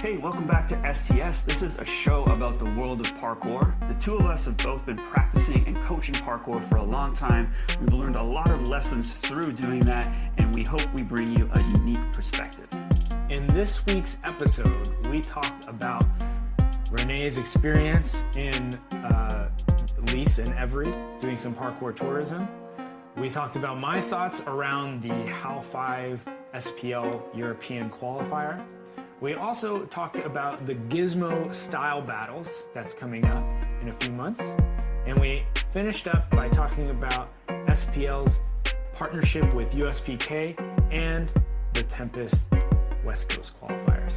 Hey, welcome back to STS. This is a show about the world of parkour. The two of us have both been practicing and coaching parkour for a long time. We've learned a lot of lessons through doing that, and we hope we bring you a unique perspective. In this week's episode, we talked about Rene's experience in Lisses and Evry, doing some parkour tourism. We talked about my thoughts around the Hal5 SPL European qualifier. We also talked about the Gizmo style battles that's coming up in a few months. And we finished up by talking about SPL's partnership with USPK and the Tempest West Coast qualifiers.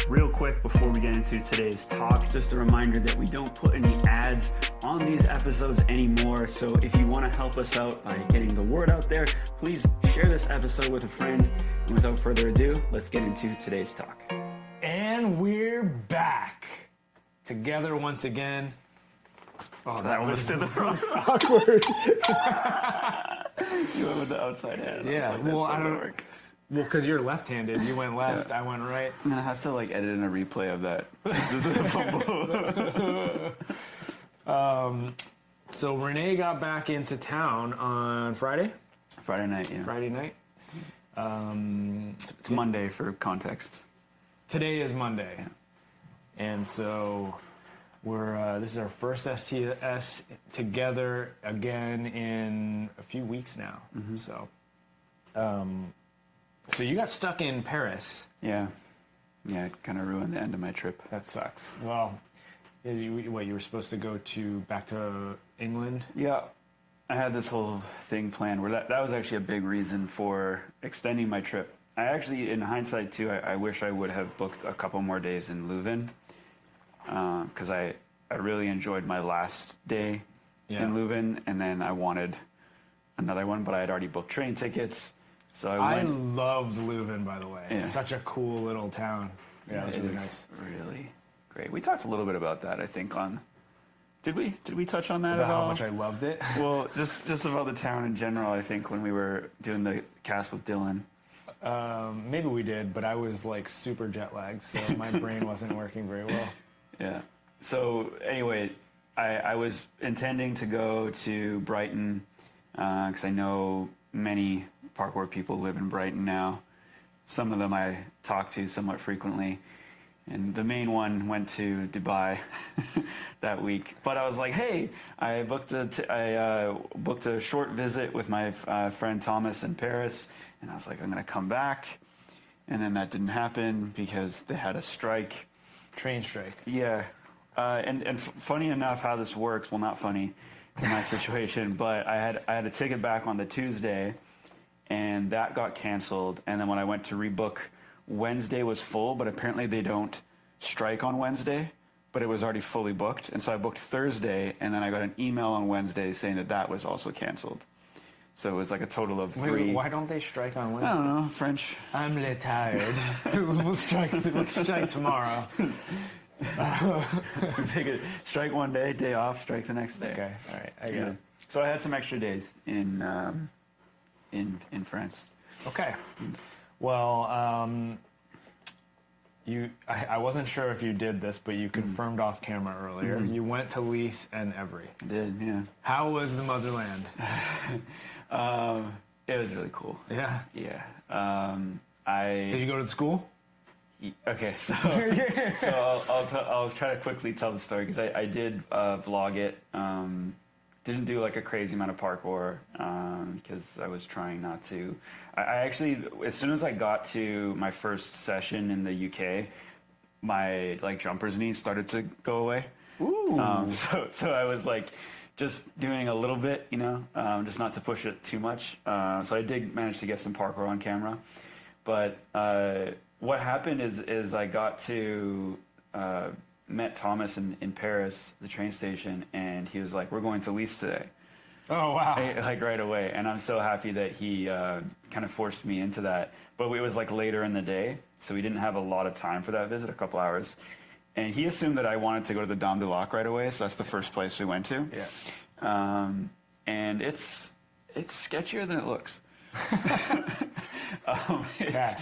Real quick before we get into today's talk, just a reminder that we don't put any ads on these episodes anymore. So if you want to help us out by getting the word out there, please share this episode with a friend. And without further ado, let's get into today's talk. And we're back together once again. Oh, that was the most awkward. You went with the outside hand. Yeah, well, I don't work. Well, because you're left-handed, you went left, I went right. I'm gonna have to edit in a replay of that. So Rene got back into town on Friday. Friday night, yeah. Friday night. It's Monday for context. Today is Monday, yeah. And so we're. This is our first STS together again in a few weeks now. Mm-hmm. So you got stuck in Paris. Yeah. Yeah, it kind of ruined the end of my trip. That sucks. Well, you were supposed to go back to England? Yeah. I had this whole thing planned where that was actually a big reason for extending my trip. I actually, in hindsight too, I wish I would have booked a couple more days in Leuven because I really enjoyed my last day in Leuven, and then I wanted another one, but I had already booked train tickets. So I loved Leuven, by the way. Yeah. It's such a cool little town. Yeah, it was really nice. Really great. We talked a little bit about that, I think, on... Did we touch on that about at all? How much I loved it? Well, just about the town in general, I think, when we were doing the cast with Dylan. Maybe we did, but I was super jet lagged, so my brain wasn't working very well. Yeah. So anyway, I was intending to go to Brighton because I know many parkour people live in Brighton now. Some of them I talk to somewhat frequently. And the main one went to Dubai that week. But I was like, hey, I booked a short visit with my friend Thomas in Paris. And I was like, I'm going to come back. And then that didn't happen because they had a strike. Train strike. Yeah. And funny enough how this works, well, not funny in my situation, but I had a ticket back on the Tuesday, and that got canceled. And then when I went to rebook, Wednesday was full, but apparently they don't strike on Wednesday, but it was already fully booked. And so I booked Thursday, and then I got an email on Wednesday saying that was also canceled. So it was like a total of 3. Wait, why don't they strike on Wednesday? I don't know, French. I'm tired. We'll strike tomorrow. Strike one day off, strike the next day. Okay, all right, I get it. So I had some extra days in France. Okay. Well, I wasn't sure if you did this, but you confirmed off camera earlier. Mm-hmm. You went to Lisses and Evry. I did, yeah. How was the motherland? It was really cool. Yeah? Yeah. Did you go to the school? Okay, so I'll try to quickly tell the story because I did vlog it. Didn't do a crazy amount of parkour because I was trying not to. I actually, as soon as I got to my first session in the UK, my jumper's knee started to go away. Ooh. So I was just doing a little bit, just not to push it too much. So I did manage to get some parkour on camera, but what happened is I got to. Met Thomas in Paris, the train station, and he was like, we're going to Lisses today. Oh, wow. Right away. And I'm so happy that he kind of forced me into that. But it was later in the day, so we didn't have a lot of time for that visit, a couple hours. And he assumed that I wanted to go to the Dame du Lac right away, so that's the first place we went to. Yeah. And it's sketchier than it looks. Yeah.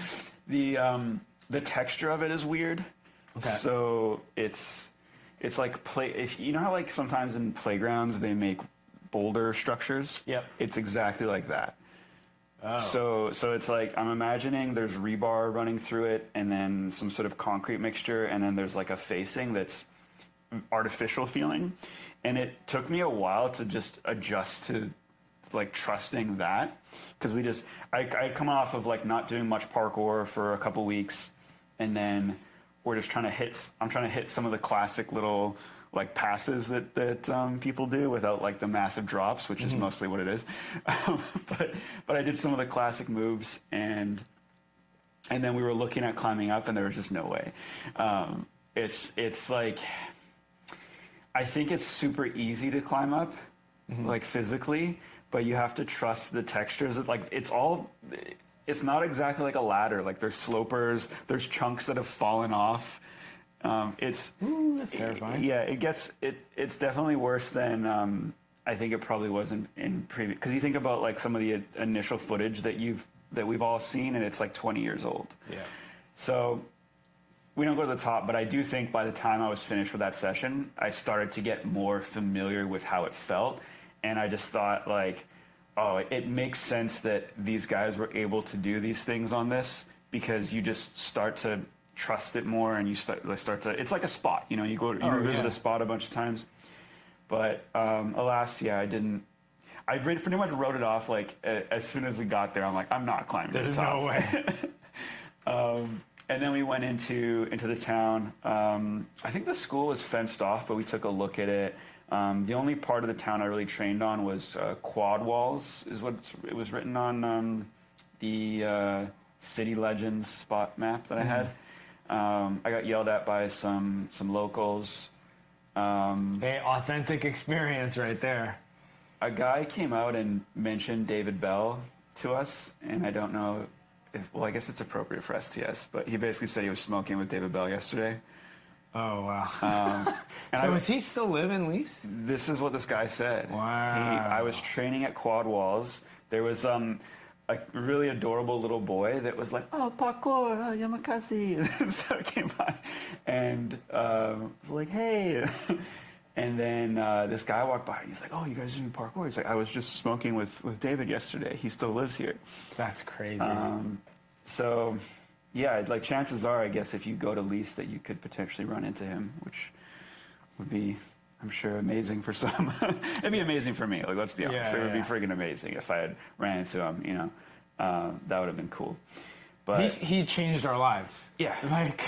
The texture of it is weird. Okay. So it's like if you know how like sometimes in playgrounds they make boulder structures. Yep. It's exactly like that. Oh. So it's like I'm imagining there's rebar running through it, and then some sort of concrete mixture, and then there's like a facing that's artificial feeling, and it took me a while to just adjust to like trusting that, because I come off of like not doing much parkour for a couple weeks, and then we're just I'm trying to hit some of the classic little like passes that people do without like the massive drops, which is mostly what it is. But I did some of the classic moves, and then we were looking at climbing up, and there was just no way. It's like, I think it's super easy to climb up, like physically, but you have to trust the textures. It's not exactly like a ladder. Like there's slopers, there's chunks that have fallen off. That's terrifying. Yeah, it's definitely worse than I think it probably was in previous. Because you think about like some of the initial footage that we've all seen, and it's like 20 years old. Yeah. So we don't go to the top, but I do think by the time I was finished with that session, I started to get more familiar with how it felt, and I just thought like, oh, it makes sense that these guys were able to do these things on this, because you just start to trust it more, and you start to, it's like a spot, you revisit a spot a bunch of times. But alas, yeah, I pretty much wrote it off. Like as soon as we got there, I'm like, I'm not climbing to the top. There's no way. And then we went into the town. I think the school was fenced off, but we took a look at it. The only part of the town I really trained on was quad walls, is what it was written on the City Legends spot map that I had. I got yelled at by some locals. Hey, authentic experience right there. A guy came out and mentioned David Bell to us, and I don't know well, I guess it's appropriate for STS, but he basically said he was smoking with David Bell yesterday. Oh, wow. So does he still live in Lisse? This is what this guy said. Wow. I was training at Quad Walls. There was a really adorable little boy that was like, oh, parkour, yamakasi. So I came by and was like, hey. And then this guy walked by, and he's like, oh, you guys are doing parkour? He's like, I was just smoking with David yesterday. He still lives here. That's crazy. So, yeah, like chances are, I guess, if you go to Lisse, that you could potentially run into him, which would be, I'm sure, amazing for some. It'd be amazing for me. Like, let's be honest. It would be friggin' amazing if I had ran into him, that would have been cool. But he changed our lives. Yeah.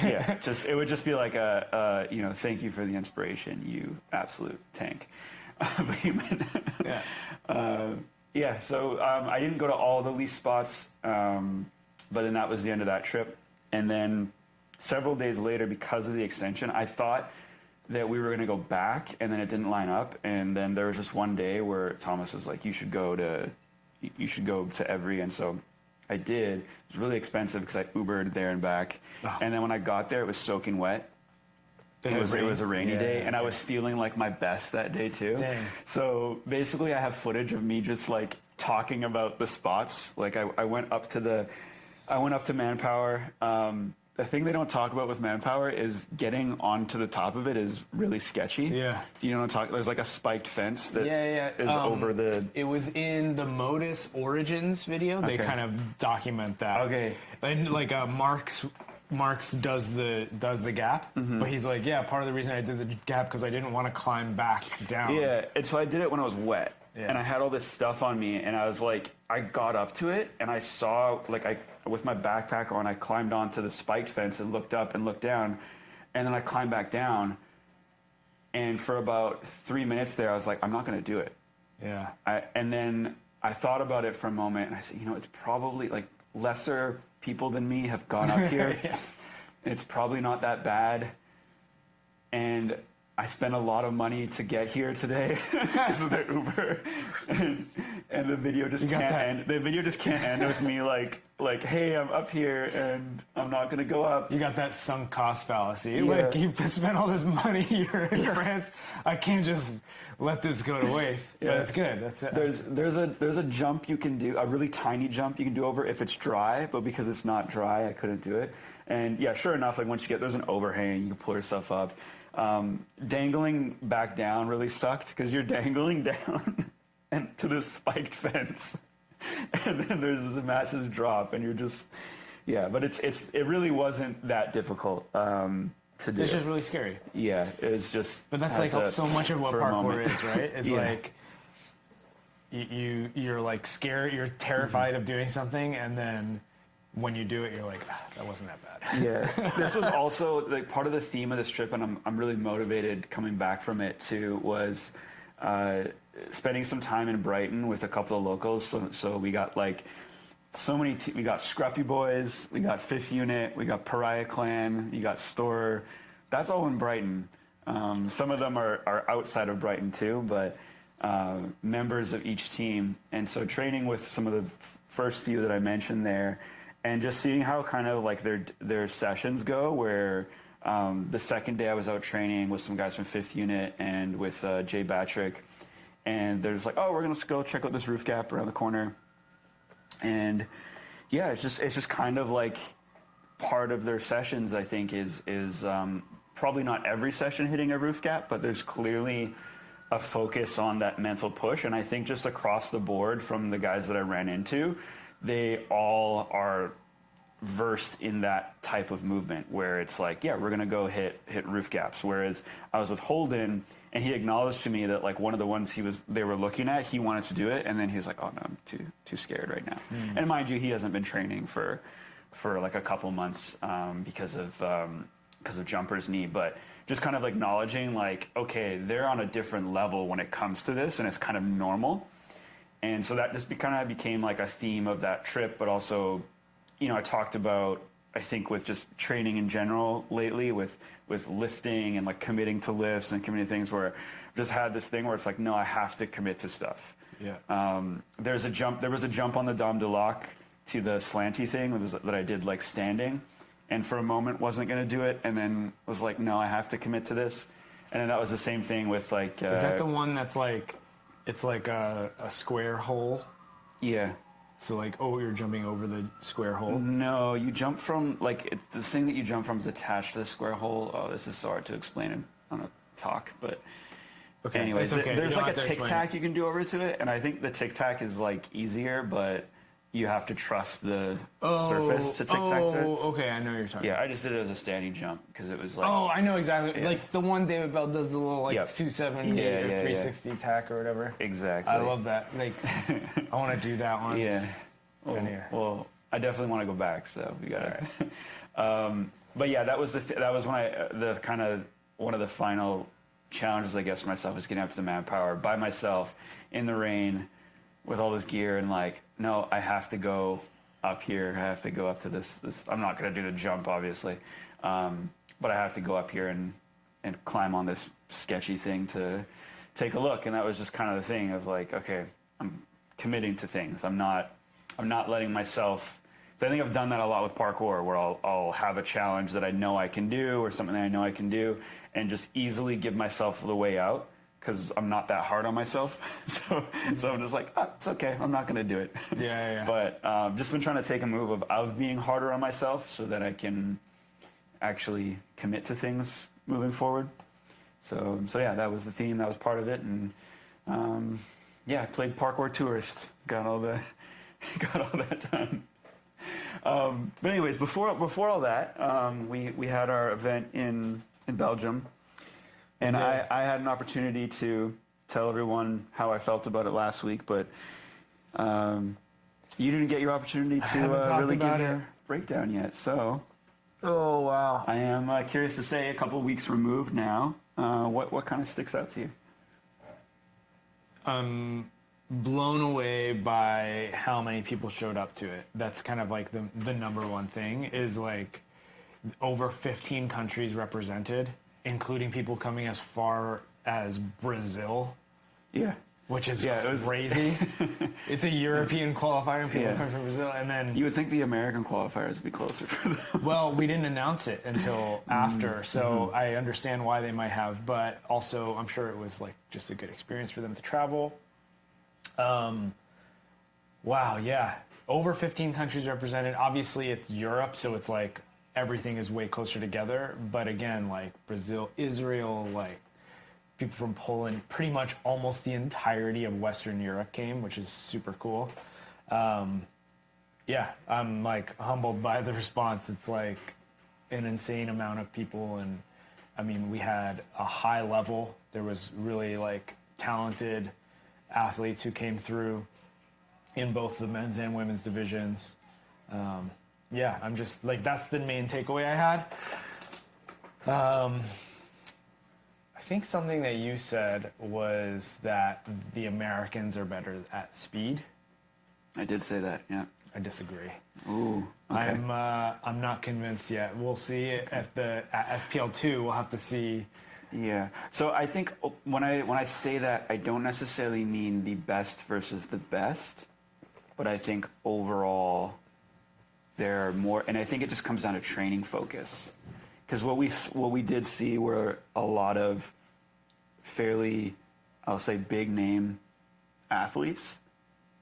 Yeah. It would just be like thank you for the inspiration, you absolute tank. But he meant, yeah. So I didn't go to all the Lisse spots, but then that was the end of that trip. And then several days later, because of the extension, I thought that we were going to go back, and then it didn't line up. And then there was just one day where Thomas was like, you should go to Evry. And so I did. It was really expensive because I Ubered there and back. Oh. And then when I got there, it was soaking wet. It was a rainy day, and I was feeling like my best that day too. Dang. So basically, I have footage of me just like talking about the spots. Like I went up to Manpower. The thing they don't talk about with Manpower is getting onto the top of it is really sketchy. Yeah. You know what I'm talking? There's like a spiked fence that is over the. It was in the Modus Origins video. They kind of document that. Okay. And like Marks does the gap, but he's like, yeah, part of the reason I did the gap because I didn't want to climb back down. Yeah, and so I did it when it was wet, and I had all this stuff on me, and I was like, I got up to it, and I saw, with my backpack on, I climbed onto the spiked fence and looked up and looked down, and then I climbed back down, and for about 3 minutes there, I was like, I'm not going to do it. Yeah. And then I thought about it for a moment, and I said, it's probably, like, lesser people than me have gone up here. Yeah. It's probably not that bad. And I spent a lot of money to get here today because of the Uber, and the video just can't end. The video just can't end with me like, hey, I'm up here and I'm not gonna go up. You got that sunk cost fallacy. Yeah. Like, you spent all this money, you're in France. I can't just let this go to waste. Yeah. But it's good. That's it. There's a jump you can do, a really tiny jump you can do over if it's dry, but because it's not dry, I couldn't do it. And yeah, sure enough, like once you get, there's an overhang, you can pull yourself up. Dangling back down really sucked because you're dangling down and to this spiked fence, and then there's a massive drop, and you're just, yeah. But it really wasn't that difficult to do. It's just really scary. Yeah, it was just. But that's like so much of what parkour is, right? It's Yeah. like you're like scared, you're terrified of doing something, and then when you do it, you're like, that wasn't that bad. Yeah, this was also like part of the theme of this trip, and I'm really motivated coming back from it too. Was spending some time in Brighton with a couple of locals. So we got like so many. We got Scruffy Boys, we got Fifth Unit, we got Pariah Clan, you got Store. That's all in Brighton. Some of them are outside of Brighton too, but members of each team. And so training with some of the first few that I mentioned there. And just seeing how kind of like their sessions go, where the second day I was out training with some guys from Fifth Unit and with Jay Batrick, and they're just like, oh, we're gonna go check out this roof gap around the corner, and yeah, it's just kind of like part of their sessions. I think is probably not every session hitting a roof gap, but there's clearly a focus on that mental push, and I think just across the board from the guys that I ran into, they all are versed in that type of movement where it's like, yeah, we're gonna go hit roof gaps. Whereas I was with Holden, and he acknowledged to me that like one of the ones they were looking at, he wanted to do it, and then he's like, oh no, I'm too scared right now. And mind you, he hasn't been training for like a couple months because of Jumper's knee, but just kind of acknowledging like, okay, they're on a different level when it comes to this, and it's kind of normal. And so that just kind of became like a theme of that trip, but also, you know, I talked about, I think with just training in general lately with lifting and like committing to lifts and committing to things where I've just had this thing where it's like, no, I have to commit to stuff. Yeah. There was a jump on the Dame de Lac to the slanty thing that I did like standing, and for a moment wasn't going to do it, and then was like, no, I have to commit to this. And then that was the same thing with like... Is that the one that's like... It's like a square hole. Yeah. So like, oh, you're jumping over the square hole? No, you jump from, like, the thing that you jump from is attached to the square hole. Oh, this is so hard to explain on a talk, but okay. Anyways, Okay. there's like a tic-tac you can do over to it, and I think the tic-tac is like easier, but you have to trust the surface to tic-tac to it. Oh, okay, I know what you're talking about. Yeah, I just did it as a standing jump because it was like... Oh, I know exactly. Yeah. Like the one David Bell does the little like Yep. 270 or 360 tack or whatever. Exactly. I love that. Like, I want to do that one. Yeah. Well, I definitely want to go back, so we got it. But yeah, that was one of the final challenges, I guess, for myself, was getting up to the manpower by myself in the rain with all this gear, and like, no, I have to go up here. I have to go up to this. I'm not going to do the jump, obviously, but I have to go up here and climb on this sketchy thing to take a look. And that was just kind of the thing of like, okay, I'm committing to things. I'm not letting myself. So I think I've done that a lot with parkour, where I'll have a challenge that I know I can do, or something that I know I can do, and just easily give myself the way out, because I'm not that hard on myself. So I'm just like, it's okay, I'm not going to do it. Yeah. But just been trying to take a move of being harder on myself so that I can actually commit to things moving forward. So yeah, that was the theme. That was part of it. And yeah, I played Parkour Tourist. Got all that done. But anyways, before all that, we had our event in Belgium. And yeah. I had an opportunity to tell everyone how I felt about it last week, but you didn't get your opportunity to really give your breakdown yet. So, oh wow, I am curious to say, a couple of weeks removed now, what kind of sticks out to you? I'm blown away by how many people showed up to it. That's kind of like the number one thing, is like over 15 countries represented. including people coming as far as Brazil, Yeah. which is Yeah, it was- crazy. It's a European qualifier and people Yeah. coming from Brazil. And then, You would think the American qualifiers would be closer for them. well, we didn't announce it until after, so I understand why they might have, but also I'm sure it was like just a good experience for them to travel. Wow, yeah. Over 15 countries represented. Obviously, it's Europe, so it's like everything is way closer together. But again, like Brazil, Israel, like people from Poland, pretty much almost the entirety of Western Europe came, which is super cool. Yeah, I'm like humbled by the response. It's like an insane amount of people. And I mean, we had a high level. There was really like talented athletes who came through in both the men's and women's divisions. Yeah, I'm just like, that's the main takeaway I had. I think something that you said was that the Americans are better at speed. I did say that, yeah. I disagree. Ooh, okay. I'm not convinced yet. We'll see at SPL2. We'll have to see. Yeah. So I think when I say that, I don't necessarily mean the best versus the best, but I think overall there are more, and I think it just comes down to training focus. Because what we did see were a lot of fairly, I'll say, big name athletes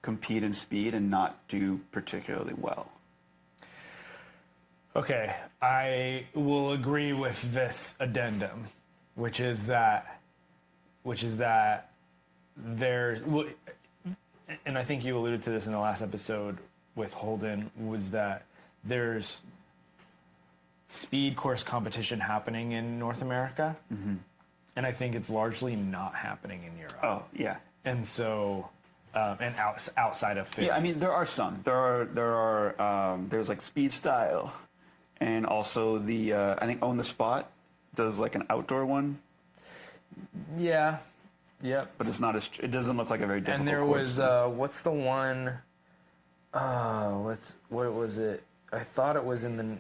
compete in speed and not do particularly well. Okay, I will agree with this addendum, which is that there's, and I think you alluded to this in the last episode with Holden, was that there's speed course competition happening in North America, and I think it's largely not happening in Europe. Oh, yeah. And so, and outside of fit. Yeah, I mean, there are some. There's like Speed Style, and also the, I think Own the Spot does like an outdoor one. Yeah. Yep. But it's not as, it doesn't look like a very difficult And there course. was, what's the one, what was it? I thought it was in the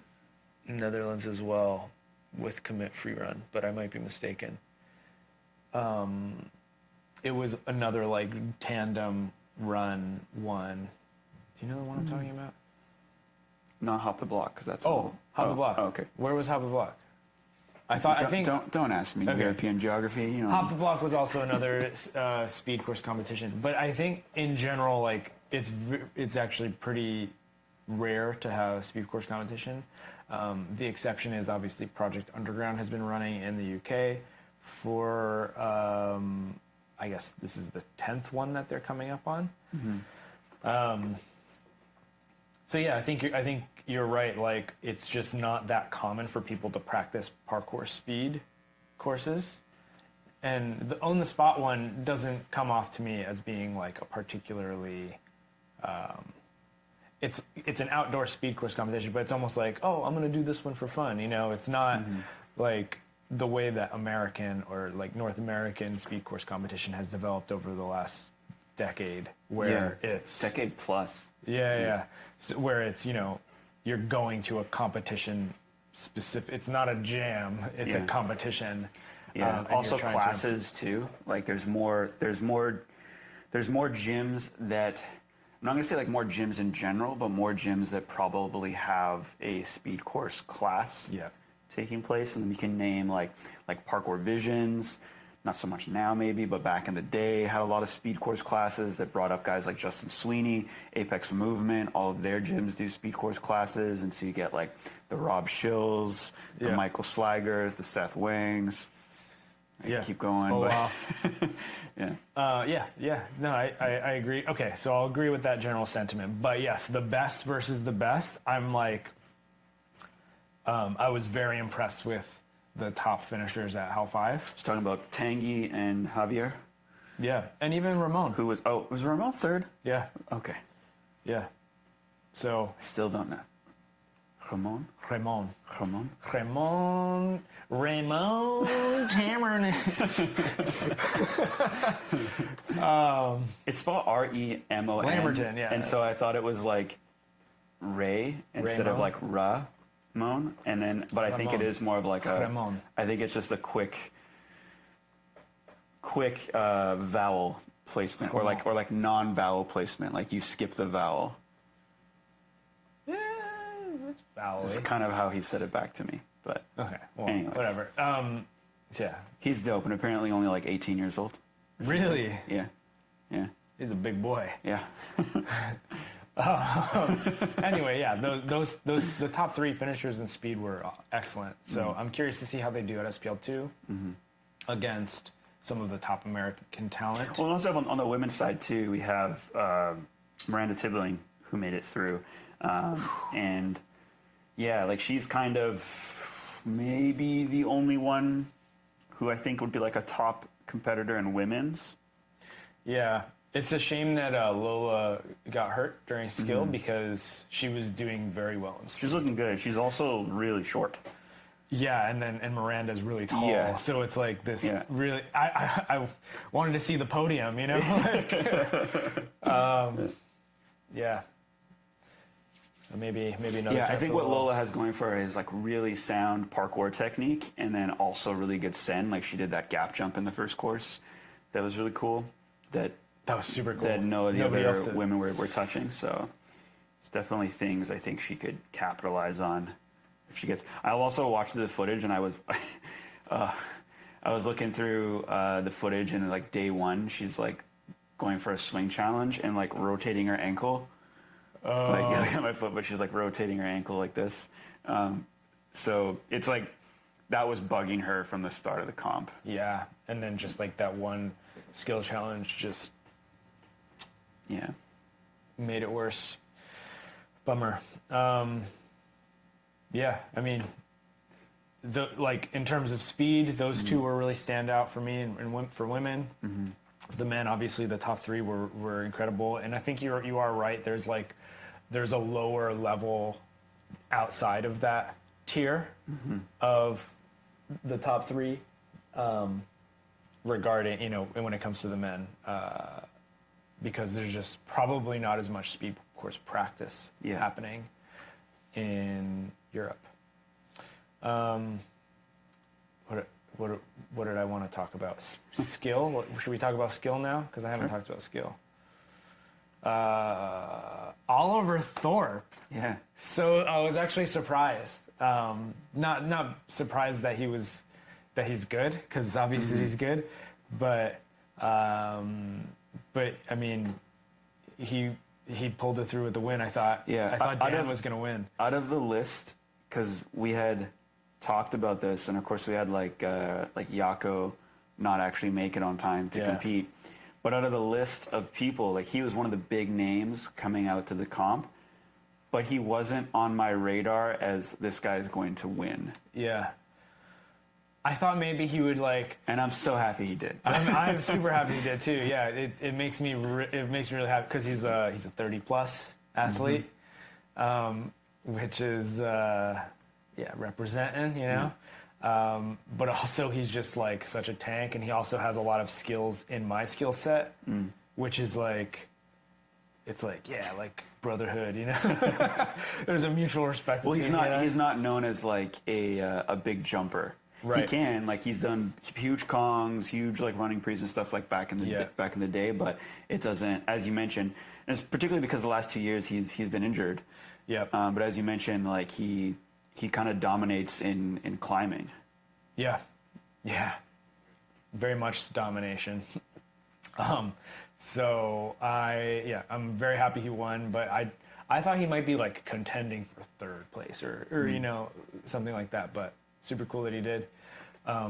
Netherlands as well with commit free run, but I might be mistaken. It was another like tandem run one. Do you know the one I'm talking about? Not Hop the Block, because that's Hop the Block. Oh, okay. Where was Hop the Block? I think Don't ask me. Okay. European geography, you know. Hop the Block was also another speed course competition, but I think in general, like it's actually pretty rare to have a speed course competition. The exception is obviously Project Underground has been running in the UK for I guess this is the 10th one that they're coming up on. So yeah, I think you're right. Like it's just not that common for people to practice parkour speed courses, and the on the spot one doesn't come off to me as being like a particularly. It's an outdoor speed course competition, but it's almost like, oh, I'm going to do this one for fun. You know, it's not like the way that American or like North American speed course competition has developed over the last decade, where it's decade plus. Yeah. So where it's, you know, you're going to a competition specific. It's not a jam. It's a competition. Yeah. And Also you're trying classes too. Like there's more gyms that, I'm not going to say like more gyms in general, but more gyms that probably have a speed course class taking place. And then you can name like Parkour Visions, not so much now maybe, but back in the day had a lot of speed course classes that brought up guys like Justin Sweeney, Apex Movement. All of their gyms do speed course classes. And so you get like the Rob Shills, the Michael Slagers, the Seth Wings. Keep going. No, I agree. Okay, so I'll agree with that general sentiment. But yes, the best versus the best, I'm like, I was very impressed with the top finishers at Hal5. Just talking about Tanguy and Javier. Yeah, and even Ramon. Who was, was Ramon third? Yeah. Okay. Yeah. So. I still don't know. Ramon Tamerman. It's spelled R-E-M-O-N. Lamberton, yeah. And so I thought it was like Ray instead of like Ra. Ramon, and then, but I think it is more of like a, Ramon. I think it's just a quick vowel placement, or like non-vowel placement, like you skip the vowel. Yeah, it's vowel. That's kind of how he said it back to me, but okay, well, anyways. whatever. Yeah. He's dope, and apparently only like 18 years old. Really? Yeah. Yeah. He's a big boy. Yeah. Anyway, yeah, those the top 3 finishers in speed were excellent. So I'm curious to see how they do at SPL 2 against some of the top American talent. Well, also on the women's side too, we have Miranda Tibbling, who made it through, and yeah, like she's kind of maybe the only one who I think would be like a top competitor in women's. Yeah, it's a shame that Lola got hurt during skill because she was doing very well in speed. She's looking good. She's also really short. Yeah, and Miranda's really tall, Yeah. so it's like this Yeah. really. I wanted to see the podium, you know. Yeah. Maybe another. Yeah, I time think for what Lola has going for her is like really sound parkour technique, and then also really good sen. Like she did that gap jump in the first course, that was really cool. That was super cool. That Nobody other else did. women were touching. So it's definitely things I think she could capitalize on if she gets. I also watched the footage, and I was I was looking through the footage, and like day 1, she's like going for a swing challenge and like rotating her ankle. Oh. Like, yeah, look at my foot, but she's like rotating her ankle like this. So it's like that was bugging her from the start of the comp. Yeah, and then just like that one skill challenge just Yeah. made it worse. Bummer. Yeah, I mean, like in terms of speed, those 2 were really stand out for me and for women. The men, obviously, the top 3 were incredible, and I think you are right. There's a lower level outside of that tier of the top 3 regarding, when it comes to the men, because there's just probably not as much speed course practice happening in Europe. What did I want to talk about? Skill? Should we talk about skill now? Because I haven't talked about skill. Oliver Thorpe. Yeah. So I was actually surprised. Not surprised that he's good, because obviously he's good, but I mean, he pulled it through with the win. I thought Dan was going to win. Out of the list, because we had talked about this, and of course we had like Jaco not actually make it on time to compete. But out of the list of people, like he was one of the big names coming out to the comp, but he wasn't on my radar as this guy is going to win. Yeah. I thought maybe he would and I'm so happy he did. I'm super happy he did too. Yeah, it makes me really happy because he's a 30+ athlete, which is representing, but also he's just like such a tank, and he also has a lot of skills in my skill set, which is like brotherhood, There's a mutual respect. Well, he's not known as like a big jumper. Right. He can, he's done huge kongs, huge running prees and stuff back in the day, but it doesn't, as you mentioned, and it's particularly because the last 2 years he's been injured. Yeah. But as you mentioned, he kind of dominates in climbing. Yeah. Yeah. Very much domination. So I'm very happy he won, but I thought he might be contending for 3rd place or something like that, but super cool that he did.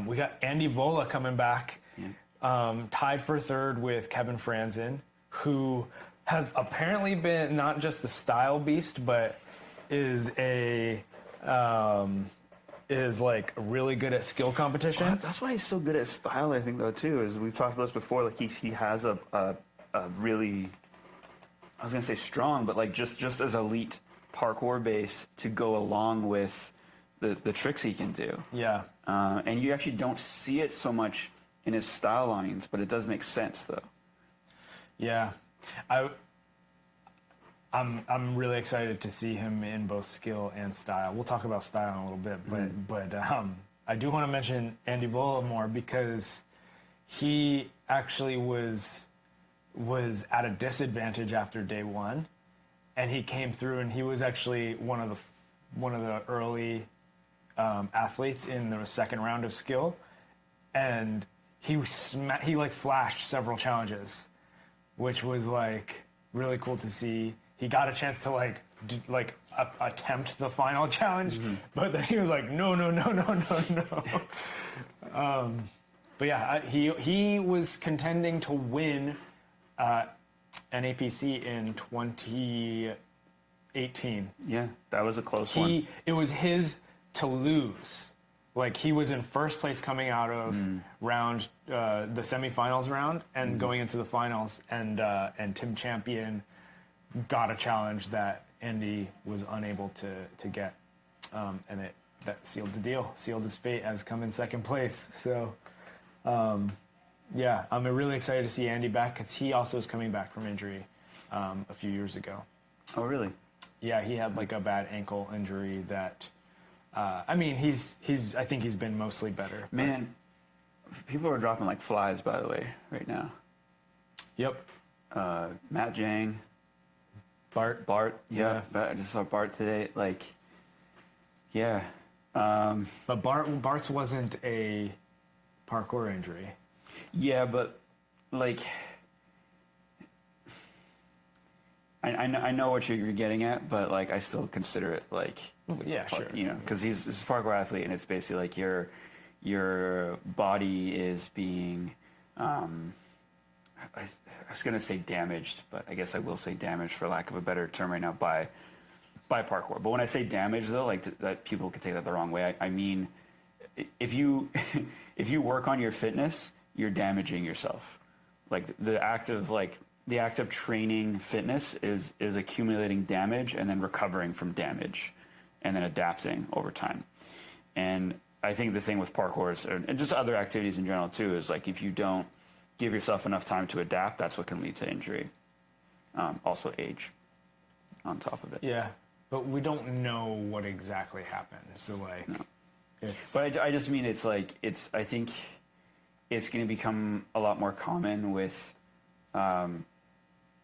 We got Andy Vola coming back, tied for 3rd with Kevin Franzen, who has apparently been not just the style beast, but is really good at skill competition. Well, that's why he's so good at style, I think, though, too. Is we've talked about this before. He has a really, I was gonna say strong, but just as elite parkour base to go along with the tricks he can do. Yeah. And you actually don't see it so much in his style lines, but it does make sense, though. Yeah. I'm really excited to see him in both skill and style. We'll talk about style in a little bit, but I do want to mention Andy Vollamore because he actually was at a disadvantage after day one, and he came through, and he was actually one of the early athletes in the second round of skill, and he like flashed several challenges, which was like really cool to see. He got a chance to attempt the final challenge, but then he was like, no. But yeah, he was contending to win an APC in 2018. Yeah, that was a close one. It was his to lose. Like, he was in first place coming out of the semifinals round and going into the finals, and Tim Champion got a challenge that Andy was unable to get, and that sealed the deal, sealed his fate as come in second place. So, yeah, I'm really excited to see Andy back because he also is coming back from injury a few years ago. Oh, really? Yeah, he had like a bad ankle injury that. I mean, I think he's been mostly better. Man, people are dropping like flies, by the way, right now. Yep. Matt Jang. Bart. Yeah. I just saw Bart today. Like, yeah. But Bart's wasn't a parkour injury. Yeah, but like, I know what you're getting at, but like, I still consider it like. Yeah, sure. You know, because he's a parkour athlete, and it's basically like your body is being, I was gonna say damaged, but I guess I will say damaged for lack of a better term right now by parkour. But when I say damaged, though, like that people could take that the wrong way. I mean, if you work on your fitness, you're damaging yourself. Like the act of training fitness is accumulating damage and then recovering from damage, and then adapting over time. And I think the thing with parkour is, and just other activities in general too, is like if you don't give yourself enough time to adapt, that's what can lead to injury. Also age on top of it. Yeah, but we don't know what exactly happened. So like, no. But I just mean I think it's going to become a lot more common with,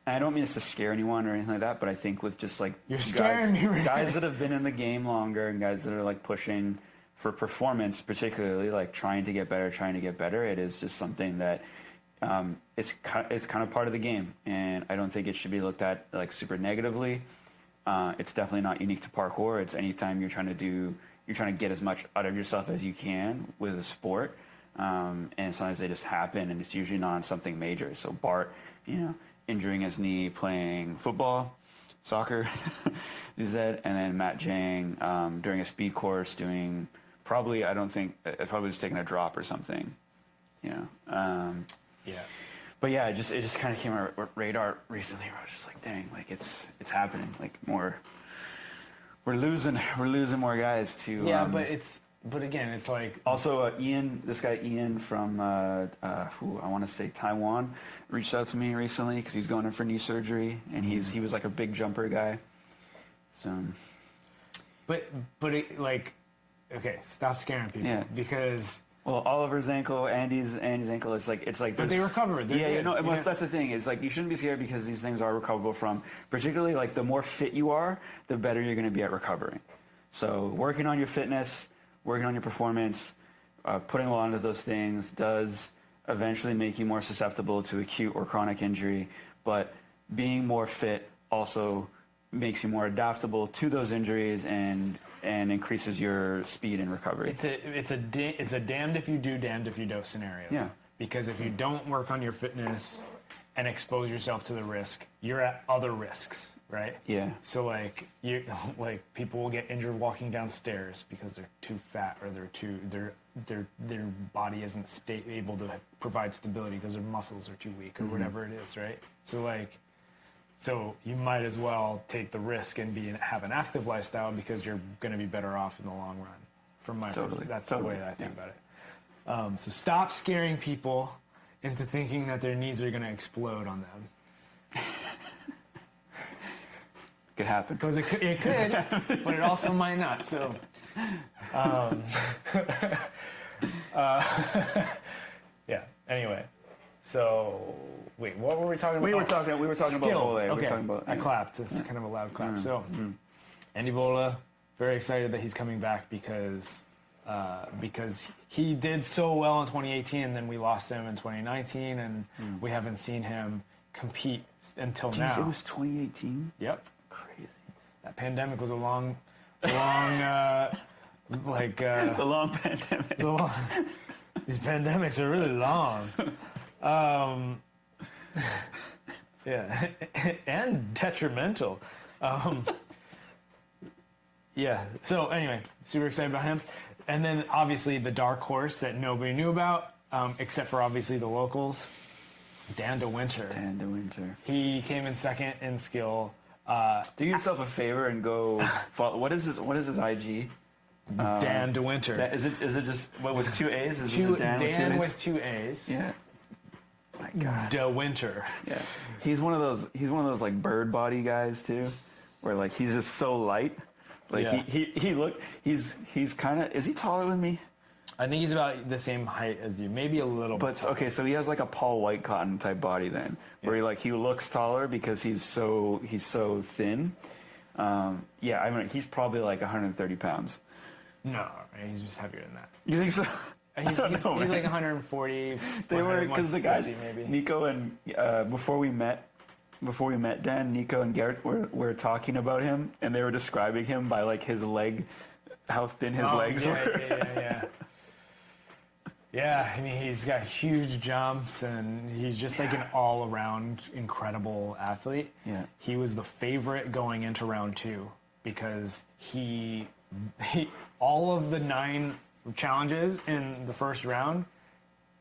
I don't mean this to scare anyone or anything like that, but I think with just like guys that have been in the game longer and guys that are like pushing for performance, particularly like trying to get better, it is just something that it's kind of part of the game, and I don't think it should be looked at like super negatively. It's definitely not unique to parkour. It's anytime you're trying to get as much out of yourself as you can with a sport, and sometimes they just happen, and it's usually not on something major. So Bart, injuring his knee playing football, soccer, you said, and then Matt Jang during a speed course doing probably just taking a drop or something, Yeah. But yeah, it just kind of came on our radar recently where I was just like, dang, like it's happening, like we're losing more guys to. Yeah, but again, it's like also this guy Ian from I want to say Taiwan reached out to me recently because he's going in for knee surgery, and he was like a big jumper guy. So, but okay, stop scaring people because. Well, Oliver's ankle, Andy's ankle, it's like. But they recovered. That's the thing. Is like you shouldn't be scared because these things are recoverable from. Particularly, like the more fit you are, the better you're going to be at recovering. So working on your fitness, working on your performance, putting a lot into those things does eventually make you more susceptible to acute or chronic injury. But being more fit also makes you more adaptable to those injuries and increases your speed and recovery. It's a damned if you do, damned if you don't scenario. Yeah. Because if you don't work on your fitness and expose yourself to the risk, you're at other risks, right? Yeah. So like people will get injured walking downstairs because they're too fat or their body isn't able to provide stability because their muscles are too weak or whatever it is, right? So you might as well take the risk and have an active lifestyle because you're going to be better off in the long run. From my point, that's the way that I think about it. So stop scaring people into thinking that their knees are going to explode on them. Could happen. Because it could, but it also might not. So, yeah. Anyway, so wait, what were we talking about? We were talking about skill. Bola. Okay. We were talking about, I clapped. It's kind of a loud clap. So, Andy Bola, very excited that he's coming back because he did so well in 2018, and then we lost him in 2019, and we haven't seen him compete until now. It was 2018. Yep. Crazy. That pandemic was a long, like. It's a long pandemic. These pandemics are really long. Yeah, and detrimental. Yeah. So anyway, super excited about him, and then obviously the dark horse that nobody knew about, except for obviously the locals, Dan DeWinter. Dan DeWinter. He came in second in skill. Do yourself a favor and go follow. What is his IG? Dan DeWinter. Is it just what with 2 A's? Is Dan it Dan with 2 A's. Yeah. My God. DeWinter. Yeah. He's one of those like bird body guys too, where like he's just so light. Like Yeah. he's kind of, is he taller than me? I think he's about the same height as you, maybe a little bit. But okay, so he has like a Paul Whitecotton type body then, where he looks taller because he's so thin. Yeah, I mean he's probably like 130 pounds. No, he's just heavier than that. You think so? He's like 140. They were because the guys, 150 maybe. Nico and before we met Dan, Nico and Garrett were talking about him, and they were describing him by like his leg, how thin his legs were. Yeah. Yeah, I mean, he's got huge jumps, and he's just like an all-around incredible athlete. Yeah. He was the favorite going into round 2 because he all of the 9 challenges in the first round,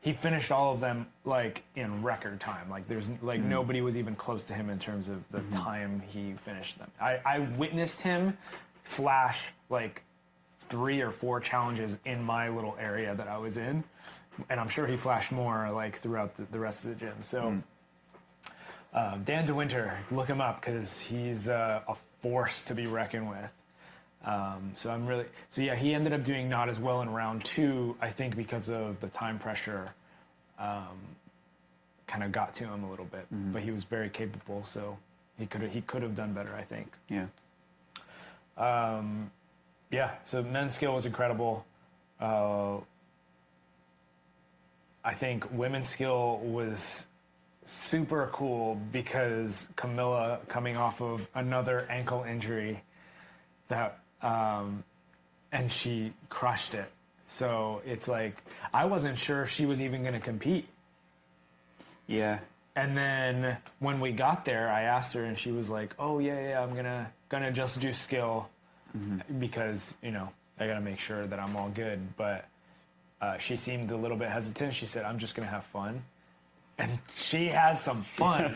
he finished all of them like in record time. Like there's like nobody was even close to him in terms of the time he finished them. I witnessed him flash like 3 or 4 challenges in my little area that I was in, and I'm sure he flashed more like throughout the rest of the gym. So Dan DeWinter, look him up because he's a force to be reckoned with. So yeah, he ended up doing not as well in round 2, I think because of the time pressure kind of got to him a little bit, but he was very capable, so he could have done better, I think. Yeah. Yeah, so men's skill was incredible. I think women's skill was super cool because Camilla, coming off of another ankle injury, that and she crushed it. So it's like I wasn't sure if she was even going to compete. Yeah. And then when we got there, I asked her, and she was like, "Oh yeah, I'm gonna just do skill because I gotta make sure that I'm all good." But she seemed a little bit hesitant. She said, "I'm just gonna have fun," and she had some fun.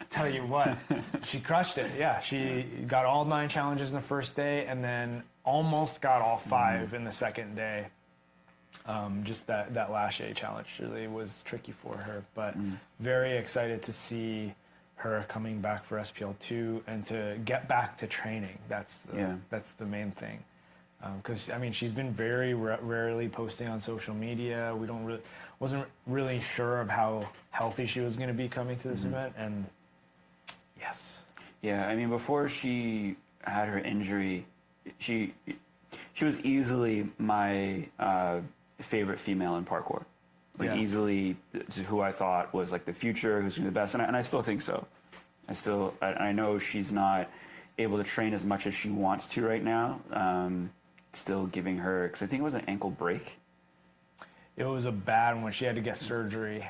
Tell you what, she crushed it. Yeah, she got all 9 challenges in the first day, and then almost got all 5 in the second day. Just that last A challenge really was tricky for her, but very excited to see her coming back for SPL 2 and to get back to training. That's the main thing. Because I mean, she's been very rarely posting on social media. We wasn't really sure of how healthy she was going to be coming to this event, and yes. Yeah, I mean, before she had her injury, she was easily my favorite female in parkour. Like easily who I thought was like the future, who's going to be the best, and I still think so. I know she's not able to train as much as she wants to right now. Still giving her, because I think it was an ankle break. It was a bad one. She had to get surgery.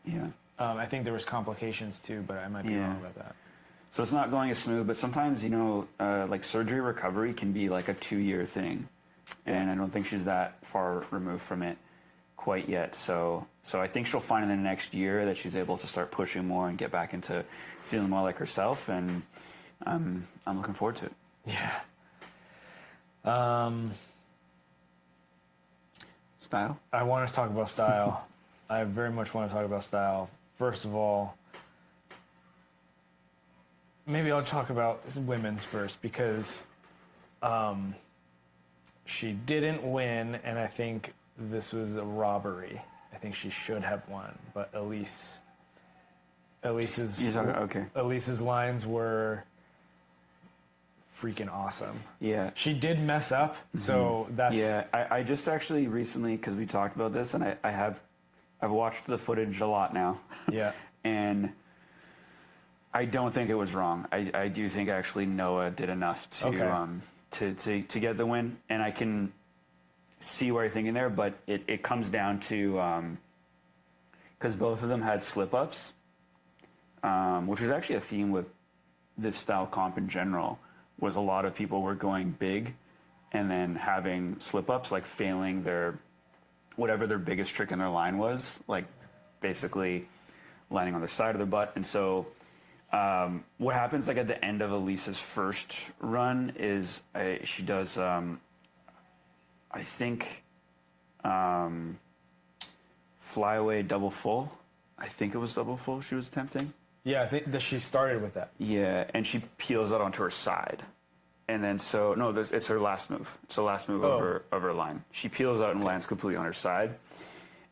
Yeah. I think there was complications too, but I might be wrong about that. So it's not going as smooth, but sometimes, like surgery recovery can be like a 2-year thing. And I don't think she's that far removed from it quite yet. So I think she'll find in the next year that she's able to start pushing more and get back into feeling more like herself. And I'm looking forward to it. Yeah. Style? I want to talk about style. I very much want to talk about style. First of all, maybe I'll talk about women's first because she didn't win, and I think this was a robbery. I think she should have won, but Elise's lines were freaking awesome. Yeah. She did mess up, so that's... Yeah, I just actually recently, because we talked about this, and I've watched the footage a lot now. Yeah. And I don't think it was wrong. I do think actually Noah did enough to get the win, and I can see where you're thinking there, but it comes down to, because both of them had slip-ups, which was actually a theme with this style comp in general, was a lot of people were going big and then having slip-ups, like failing whatever their biggest trick in their line was, like basically landing on the side of their butt. And so what happens like at the end of Elise's first run is she does, I think, flyaway double full. I think it was double full she was attempting. Yeah, I think that she started with that. Yeah, and she peels out onto her side. And then it's her last move. It's the last move of her line. She peels out and lands completely on her side.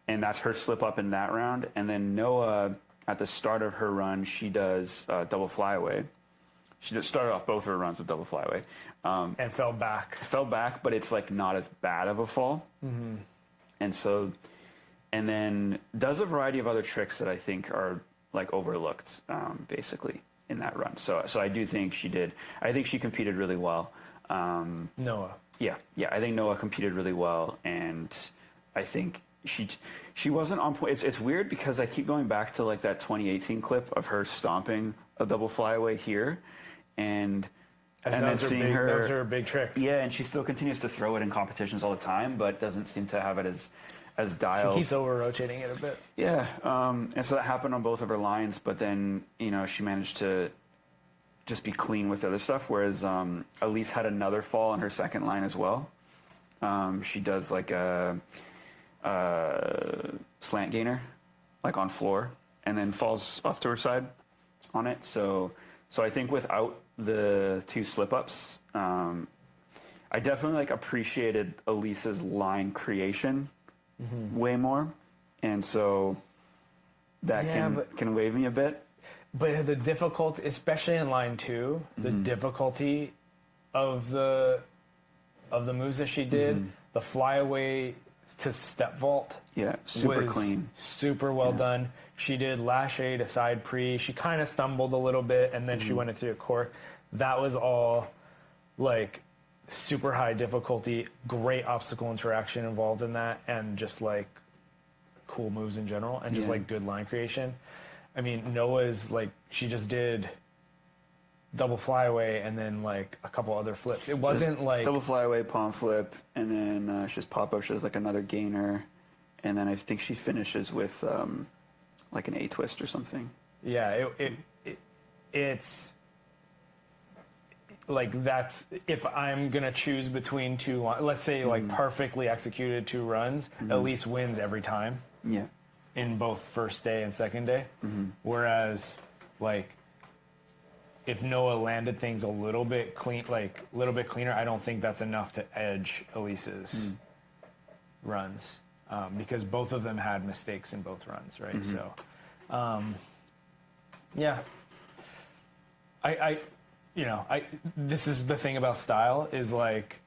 And that's her slip up in that round. And then Noah, at the start of her run, she does double flyaway. She just started off both her runs with double flyaway. And fell back. Fell back, but it's like not as bad of a fall. Mm-hmm. And then does a variety of other tricks that I think are like overlooked, basically, in that run. So I do think she did. I think she competed really well. Noah. Yeah. I think Noah competed really well, and I think she wasn't on point. It's weird because I keep going back to like that 2018 clip of her stomping a double flyaway here, and then seeing her. That was her big trick. Yeah, and she still continues to throw it in competitions all the time, but doesn't seem to have it as dialed. She keeps over-rotating it a bit. Yeah, and so that happened on both of her lines, but then, she managed to just be clean with the other stuff, whereas Elise had another fall on her second line as well. She does like a slant gainer, like on floor, and then falls off to her side on it. So I think without the two slip-ups, I definitely like appreciated Elise's line creation way more, and so that can wave me a bit. But the difficulty, especially in line 2, the difficulty of the moves that she did, the flyaway to step vault, super clean, super well done. She did lache to side pre. She kind of stumbled a little bit, and then she went into a cork. That was all like super high difficulty, great obstacle interaction involved in that, and just like cool moves in general, and just like good line creation. I mean, Noah's like, she just did double flyaway and then like a couple other flips. It wasn't like double flyaway, palm flip, and then she just pop up. She does like another gainer, and then I think she finishes with like an A twist or something. Yeah, it's like, that's, if I'm gonna choose between two, let's say like perfectly executed 2 runs, Elise wins every time. Yeah. In both first day and second day. Whereas like if Noah landed things a little bit cleaner, I don't think that's enough to edge Elise's runs, because both of them had mistakes in both runs, right? So, yeah. This is the thing about style, is like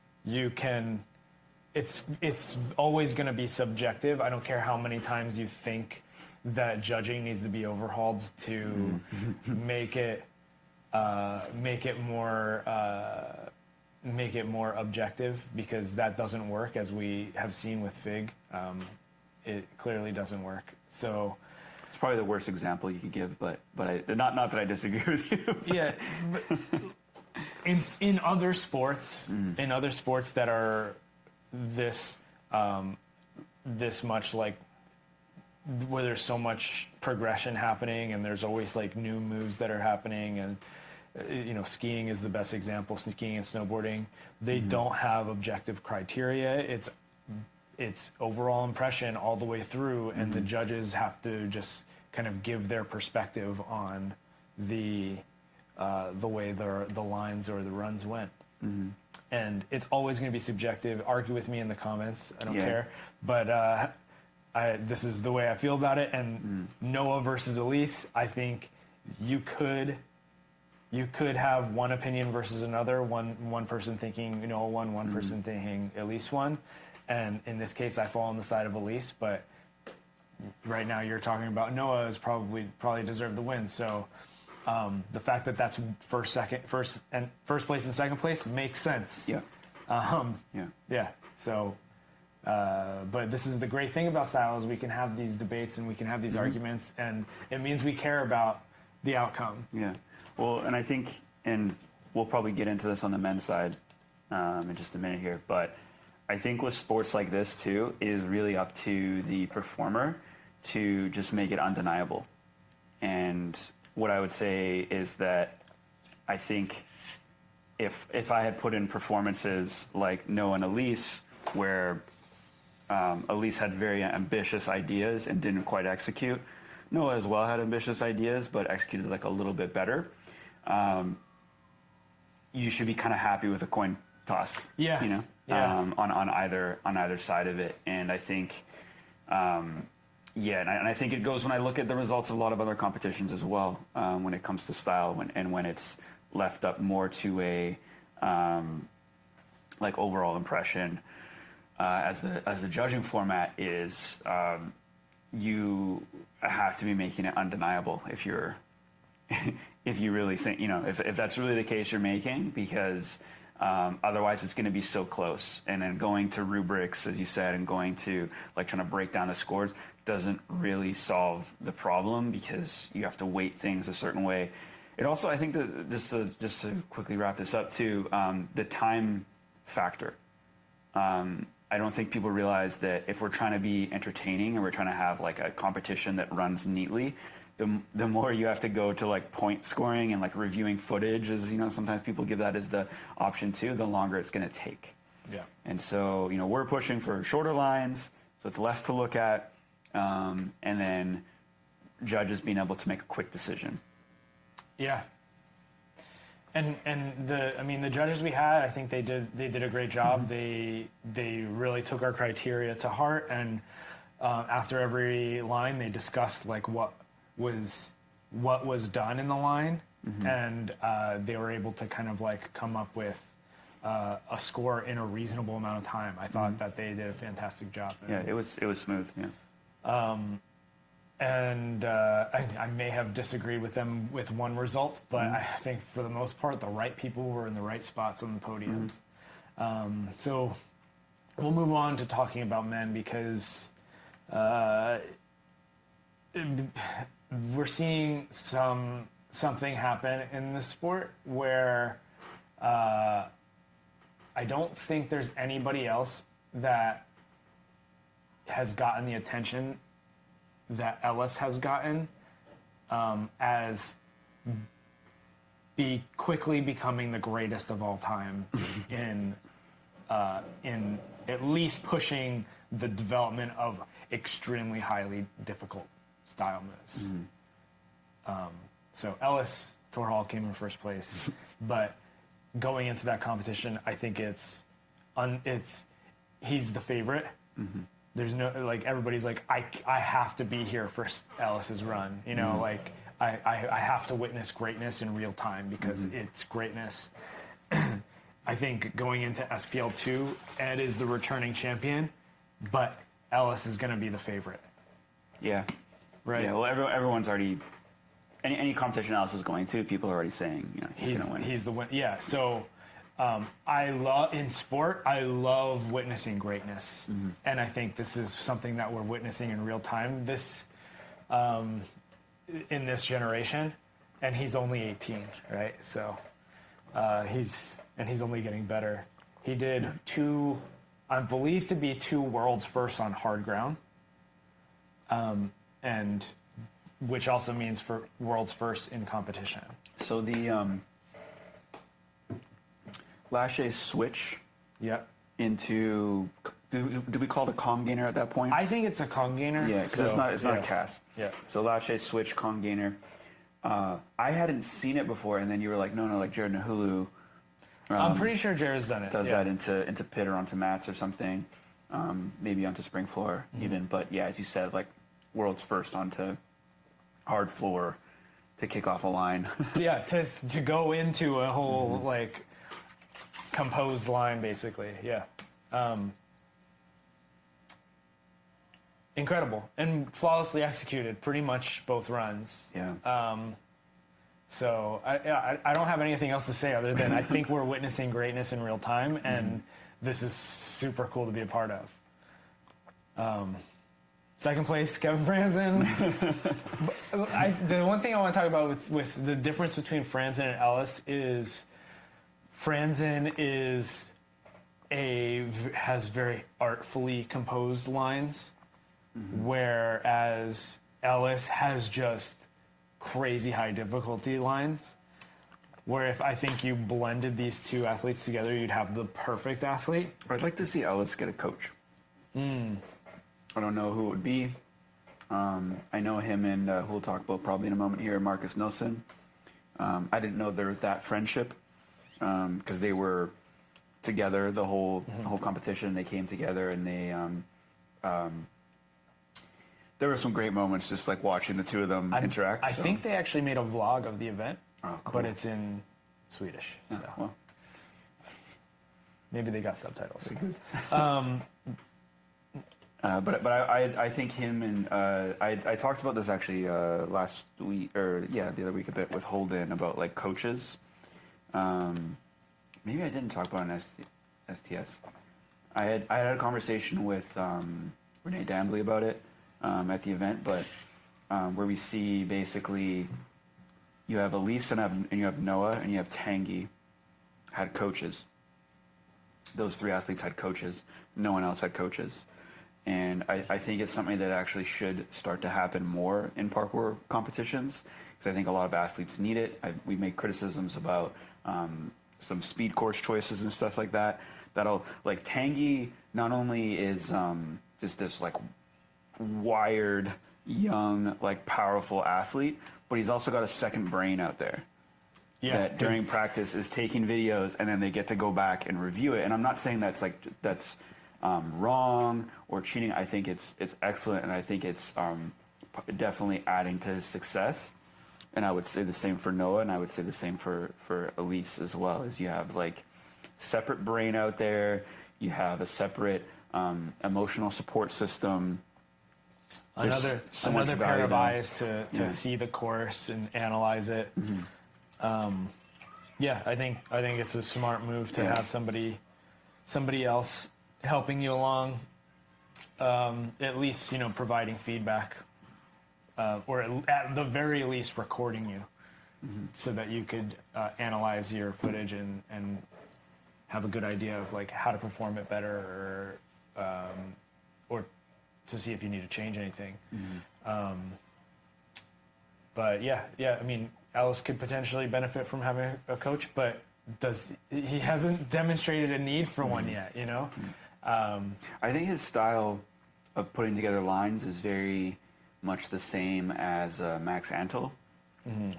it's always going to be subjective. I don't care how many times you think that judging needs to be overhauled to make it more objective, because that doesn't work, as we have seen with Fig. It clearly doesn't work. So it's probably the worst example you could give, but not that I disagree with you. Yeah, but in other sports, that are this much like, where there's so much progression happening, and there's always like new moves that are happening, and skiing is the best example. Skiing and snowboarding, they don't have objective criteria. It's overall impression all the way through, and the judges have to just kind of give their perspective on the the way the lines or the runs went. Mm-hmm. And it's always going to be subjective. Argue with me in the comments. I don't Yeah. care. But this is the way I feel about it. And Noah versus Elise, I think you could have one opinion versus another. One person thinking Noah won, one person thinking Elise won. And in this case, I fall on the side of Elise. But right now, you're talking about Noah has probably deserved the win. So the fact that that's first place and second place makes sense. Yeah. Yeah. Yeah. So, but this is the great thing about style is we can have these debates and we can have these arguments, and it means we care about the outcome. Yeah. Well, and I think, and we'll probably get into this on the men's side in just a minute here, but I think with sports like this too, it is really up to the performer to just make it undeniable. And what I would say is that I think if I had put in performances like Noah and Elise, where Elise had very ambitious ideas and didn't quite execute, Noah as well had ambitious ideas but executed like a little bit better, you should be kind of happy with a coin toss. Yeah. You know, Yeah. on either side of it. And I think, yeah, and I think it goes when I look at the results of a lot of other competitions as well, when it comes to style, when it's left up more to a like overall impression, as the judging format is, you have to be making it undeniable if you're if you really think, you know, if that's really the case you're making, because otherwise it's going to be so close. And then going to rubrics, as you said, and going to like trying to break down the scores doesn't really solve the problem, because you have to weight things a certain way. It also, I think that just to quickly wrap this up too, the time factor. I don't think people realize that if we're trying to be entertaining and we're trying to have like a competition that runs neatly, the more you have to go to like point scoring and like reviewing footage, as you know, sometimes people give that as the option too, the longer it's going to take. Yeah. And so, you know, we're pushing for shorter lines, so it's less to look at, and then judges being able to make a quick decision. Yeah. And the judges we had, I think they did a great job. They really took our criteria to heart, and after every line they discussed like what was done in the line, and they were able to kind of like come up with a score in a reasonable amount of time. I thought that they did a fantastic job. Yeah, it was smooth. Yeah. And I may have disagreed with them with one result, but I think for the most part, the right people were in the right spots on the podiums. So we'll move on to talking about men, because we're seeing something happen in the sport where I don't think there's anybody else that has gotten the attention that Ellis has gotten, as quickly becoming the greatest of all time in at least pushing the development of extremely highly difficult style moves. So Ellis Torhall came in first place, but going into that competition, I think he's the favorite. There's no, like, everybody's like, I have to be here for Ellis's run, you know, like I have to witness greatness in real time, because it's greatness. I think going into SPL 2, Ed is the returning champion, but Ellis is going to be the favorite. Yeah. Right. Yeah. Well, everyone's already, any competition Ellis is going to, people are already saying, you know, he's going to win. He's the win. Yeah. So in sport, I love witnessing greatness, and I think this is something that we're witnessing in real time. In this generation, and he's only 18, right? So he's only getting better. He did I believe to be 2 world's first on hard ground, and which also means for world's first in competition. So the Lachey switch into, do we call it a Kong gainer at that point? I think it's a Kong gainer. Yeah, because it's not a cast. Yeah. So Lachey switch Kong gainer. I hadn't seen it before, and then you were like, no, like Jared Nahulu. I'm pretty sure Jared's done it. Does that into pit or onto mats or something, maybe onto spring floor even. But yeah, as you said, like world's first onto hard floor to kick off a line. Yeah, to go into a whole like composed line basically. Yeah. Incredible and flawlessly executed pretty much both runs. Yeah. So I don't have anything else to say other than I think we're witnessing greatness in real time, and this is super cool to be a part of. Second place, Kevin Franzen. The one thing I want to talk about with the difference between Franzen and Ellis is Franzen has very artfully composed lines, whereas Ellis has just crazy high difficulty lines, where if I think you blended these two athletes together, you'd have the perfect athlete. I'd like to see Ellis get a coach. I don't know who it would be. I know him and who we'll talk about probably in a moment here, Marcus Nilsson. I didn't know there was that friendship because they were together the whole competition. They came together and they there were some great moments just like watching the two of them interact. I think they actually made a vlog of the event, cool. but it's in Swedish. So. Well. Maybe they got subtitles. But I think him and I talked about this actually last week the other week a bit with Holden about like coaches. Maybe I didn't talk about an STS. I had a conversation with Rene Dambley about it at the event, but where we see basically you have Elise and you have Noah and you have Tanguy had coaches. Those three athletes had coaches. No one else had coaches. And I think it's something that actually should start to happen more in parkour competitions because I think a lot of athletes need it. We make criticisms about some speed course choices and stuff like that. That'll like Tanguy not only is just this like wired, young, like powerful athlete, but he's also got a second brain out there. Yeah, that during practice is taking videos and then they get to go back and review it. And I'm not saying that's wrong or cheating. I think it's excellent, and I think it's definitely adding to his success. And I would say the same for Noah, and I would say the same for Elise as well. Is you have like separate brain out there, you have a separate emotional support system. Another pair of eyes to see the course and analyze it. I think it's a smart move to have somebody else helping you along, at least providing feedback, or at the very least recording you, so that you could analyze your footage and have a good idea of like how to perform it better, or to see if you need to change anything. But I mean, Alice could potentially benefit from having a coach, but he hasn't demonstrated a need for one yet, I think his style of putting together lines is very much the same as Max Antle,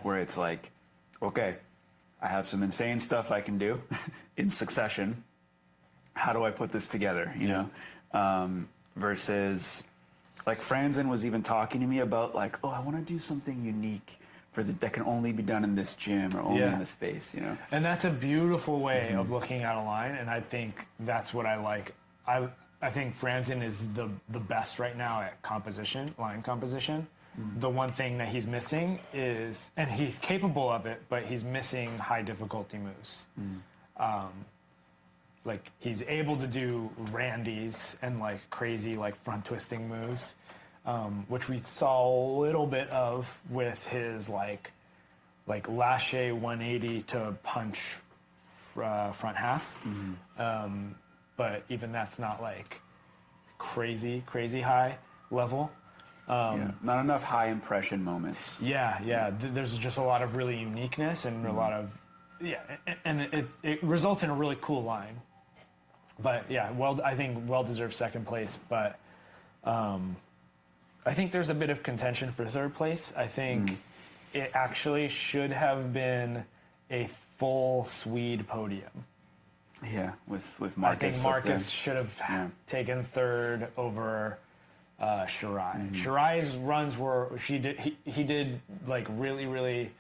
where it's like, okay, I have some insane stuff I can do in succession. How do I put this together, you know? Versus, like, Franzen was even talking to me about, like, oh, I want to do something unique that can only be done in this gym or only in this space, And that's a beautiful way of looking at a line, and I think that's what I like. I think Franzen is the best right now at line composition. The one thing that he's missing is, and he's capable of it, but he's missing high difficulty moves. Like he's able to do Randys and like crazy like front twisting moves, which we saw a little bit of with his like lache 180 to punch front half. But even that's not like crazy high level. Not enough high impression moments. There's just a lot of really uniqueness and a lot of and it results in a really cool line. But I think well-deserved second place. But I think there's a bit of contention for third place. I think it actually should have been a full Swede podium. Yeah, with Marcus. I think Marcus should have taken third over Shirai. Shirai's runs were he did like really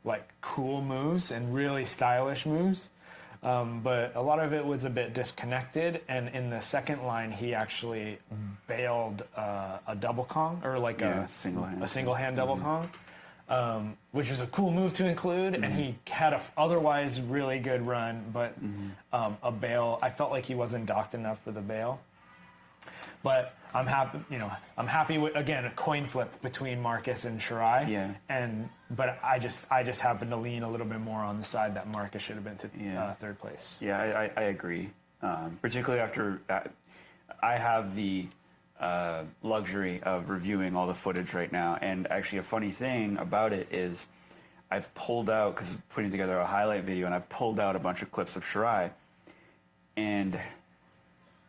like cool moves and really stylish moves, but a lot of it was a bit disconnected. And in the second line, he actually bailed a double Kong, or like a single hand double Kong, which was a cool move to include. And he had a otherwise really good run, but a bail. I felt like he wasn't docked enough for the bail. But I'm happy, I'm happy with, again, a coin flip between Marcus and Shirai. Yeah. But I just happened to lean a little bit more on the side that Marcus should have been to third place. Yeah, I agree. Particularly after I have the luxury of reviewing all the footage right now. And actually a funny thing about it is I've pulled out, because putting together a highlight video, and I've pulled out a bunch of clips of Shirai. And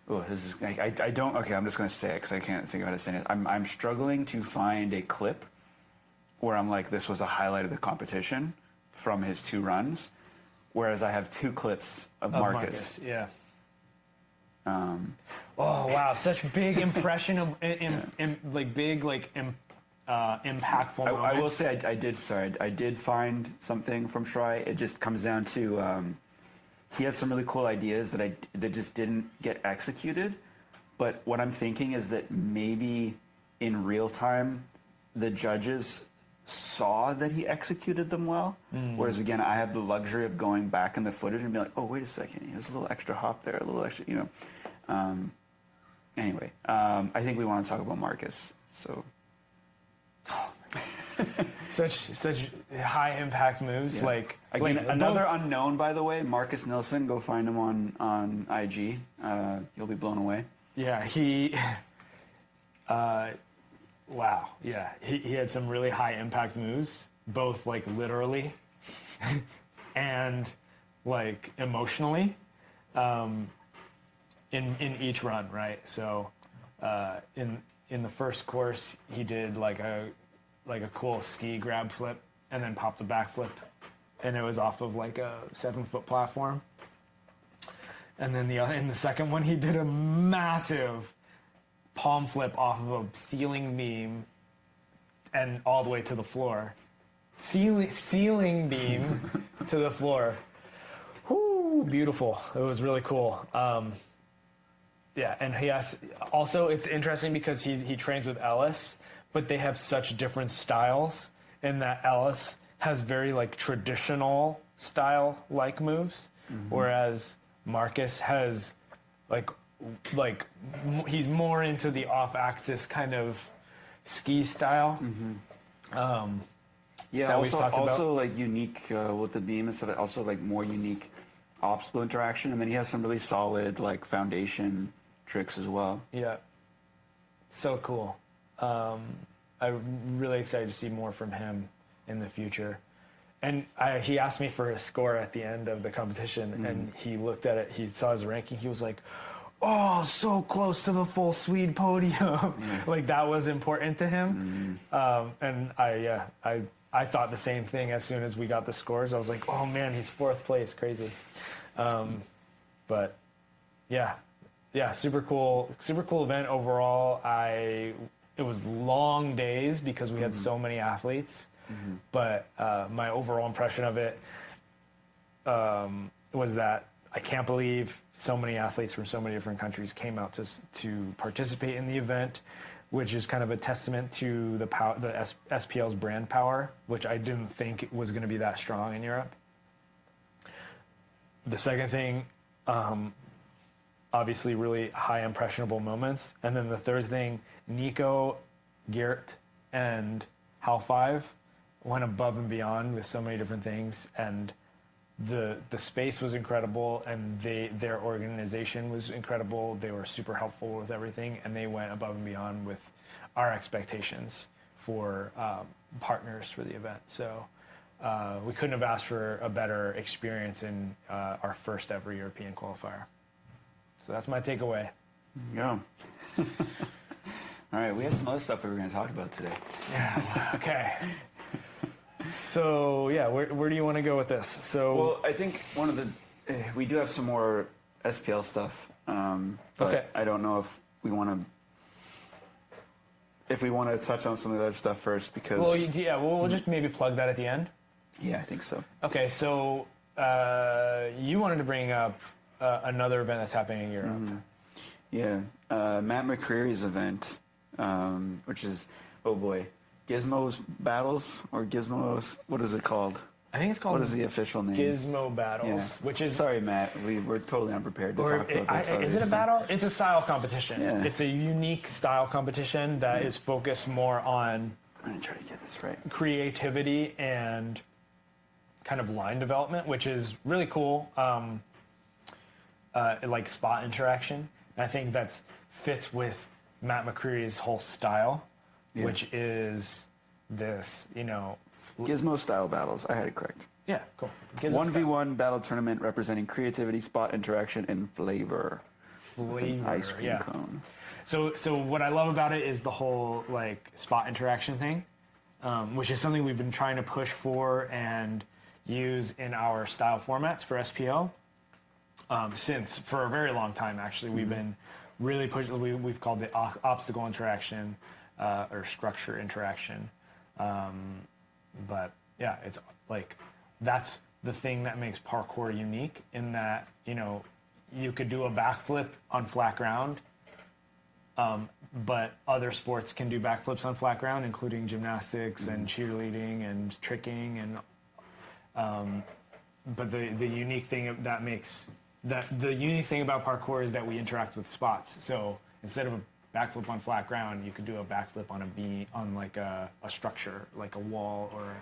this is, I don't, okay, I'm just going to say it because I can't think of how to say it. I'm struggling to find a clip where I'm like, this was a highlight of the competition from his 2 runs, whereas I have 2 clips of Marcus. Yeah. Oh, wow, such big impression of, impactful moments. I will say I did find something from Shirai. It just comes down to, he had some really cool ideas that just didn't get executed. But what I'm thinking is that maybe in real time, the judges saw that he executed them well. Whereas again, I have the luxury of going back in the footage and be like, oh, wait a second, there's a little extra hop there, a little extra, Anyway, I think we want to talk about Marcus. So. Such high impact moves. Yeah. Like another unknown, by the way, Marcus Nilsson. Go find him on IG. You'll be blown away. Yeah, he. Wow. Yeah, he had some really high impact moves, both like literally, and like emotionally, in each run. Right. So, in the first course, he did like a cool ski grab flip and then popped a back flip, and it was off of like a 7-foot platform. And then in the second one, he did a massive palm flip off of a ceiling beam and all the way to the floor. Ceiling beam to the floor. Whoo, beautiful. It was really cool. Yeah, and he has also, it's interesting because he trains with Ellis, but they have such different styles in that Ellis has very like traditional style like moves, whereas Marcus has like he's more into the off-axis kind of ski style. Yeah, also like unique with the beam and stuff. Also like more unique obstacle interaction, and then he has some really solid like foundation tricks as well. Yeah, so cool. I'm really excited to see more from him in the future. And he asked me for a score at the end of the competition, and he looked at it, he saw his ranking, he was like, oh, so close to the full Swede podium. Like, that was important to him. And I thought the same thing as soon as we got the scores. I was like, oh man, he's 4th place, crazy. But yeah, super cool event overall. It was long days because we had so many athletes, but my overall impression of it was that I can't believe so many athletes from so many different countries came out to participate in the event, which is kind of a testament to the SPL's brand power, which I didn't think was going to be that strong in Europe. The second thing, obviously really high impressionable moments. And then the third thing, Nico, Geert, and Hal5 went above and beyond with so many different things. And the space was incredible, and their organization was incredible. They were super helpful with everything, and they went above and beyond with our expectations for partners for the event. So we couldn't have asked for a better experience in our first ever European qualifier. So that's my takeaway. Yeah. All right, we had some other stuff we were going to talk about today. Yeah. Okay. So yeah, where do you want to go with this? So Well, I think one of the we do have some more SPL stuff, but Okay. I don't know if we want to touch on some of the other stuff first because we'll just maybe plug that at the end. yeah, I think so. Okay, so you wanted to bring up another event that's happening in Europe. Yeah, Matt McCreary's event, which is oh boy, Gizmo's Battles or Gizmo's what is it called? I think it's called What is the official name? Gizmo Battles, Yeah. which is Sorry, Matt. We're totally unprepared to talk about this. is it a battle? It's a style competition. Yeah. It's a unique style competition that is focused more on I'm gonna try to get this right. creativity and kind of line development, which is really cool. Like spot interaction. And I think that fits with Matt McCreary's whole style, Yeah. which is this, Gizmo style battles. I had it correct. yeah, cool. Gizmo 1v1 battle tournament representing creativity, spot interaction, and flavor. flavor, Ice cream yeah. cone. So what I love about it is the whole like spot interaction thing, which is something we've been trying to push for and use in our style formats for SPL. Since for a very long time, actually, we've been really pushing. We've called it obstacle interaction or structure interaction. But yeah, it's like that's the thing that makes parkour unique in that you could do a backflip on flat ground. But other sports can do backflips on flat ground, including gymnastics and cheerleading and tricking and. But the unique thing that makes the unique thing about parkour is that we interact with spots. So instead of a backflip on flat ground, you could do a backflip on a beam on like a structure, like a wall, or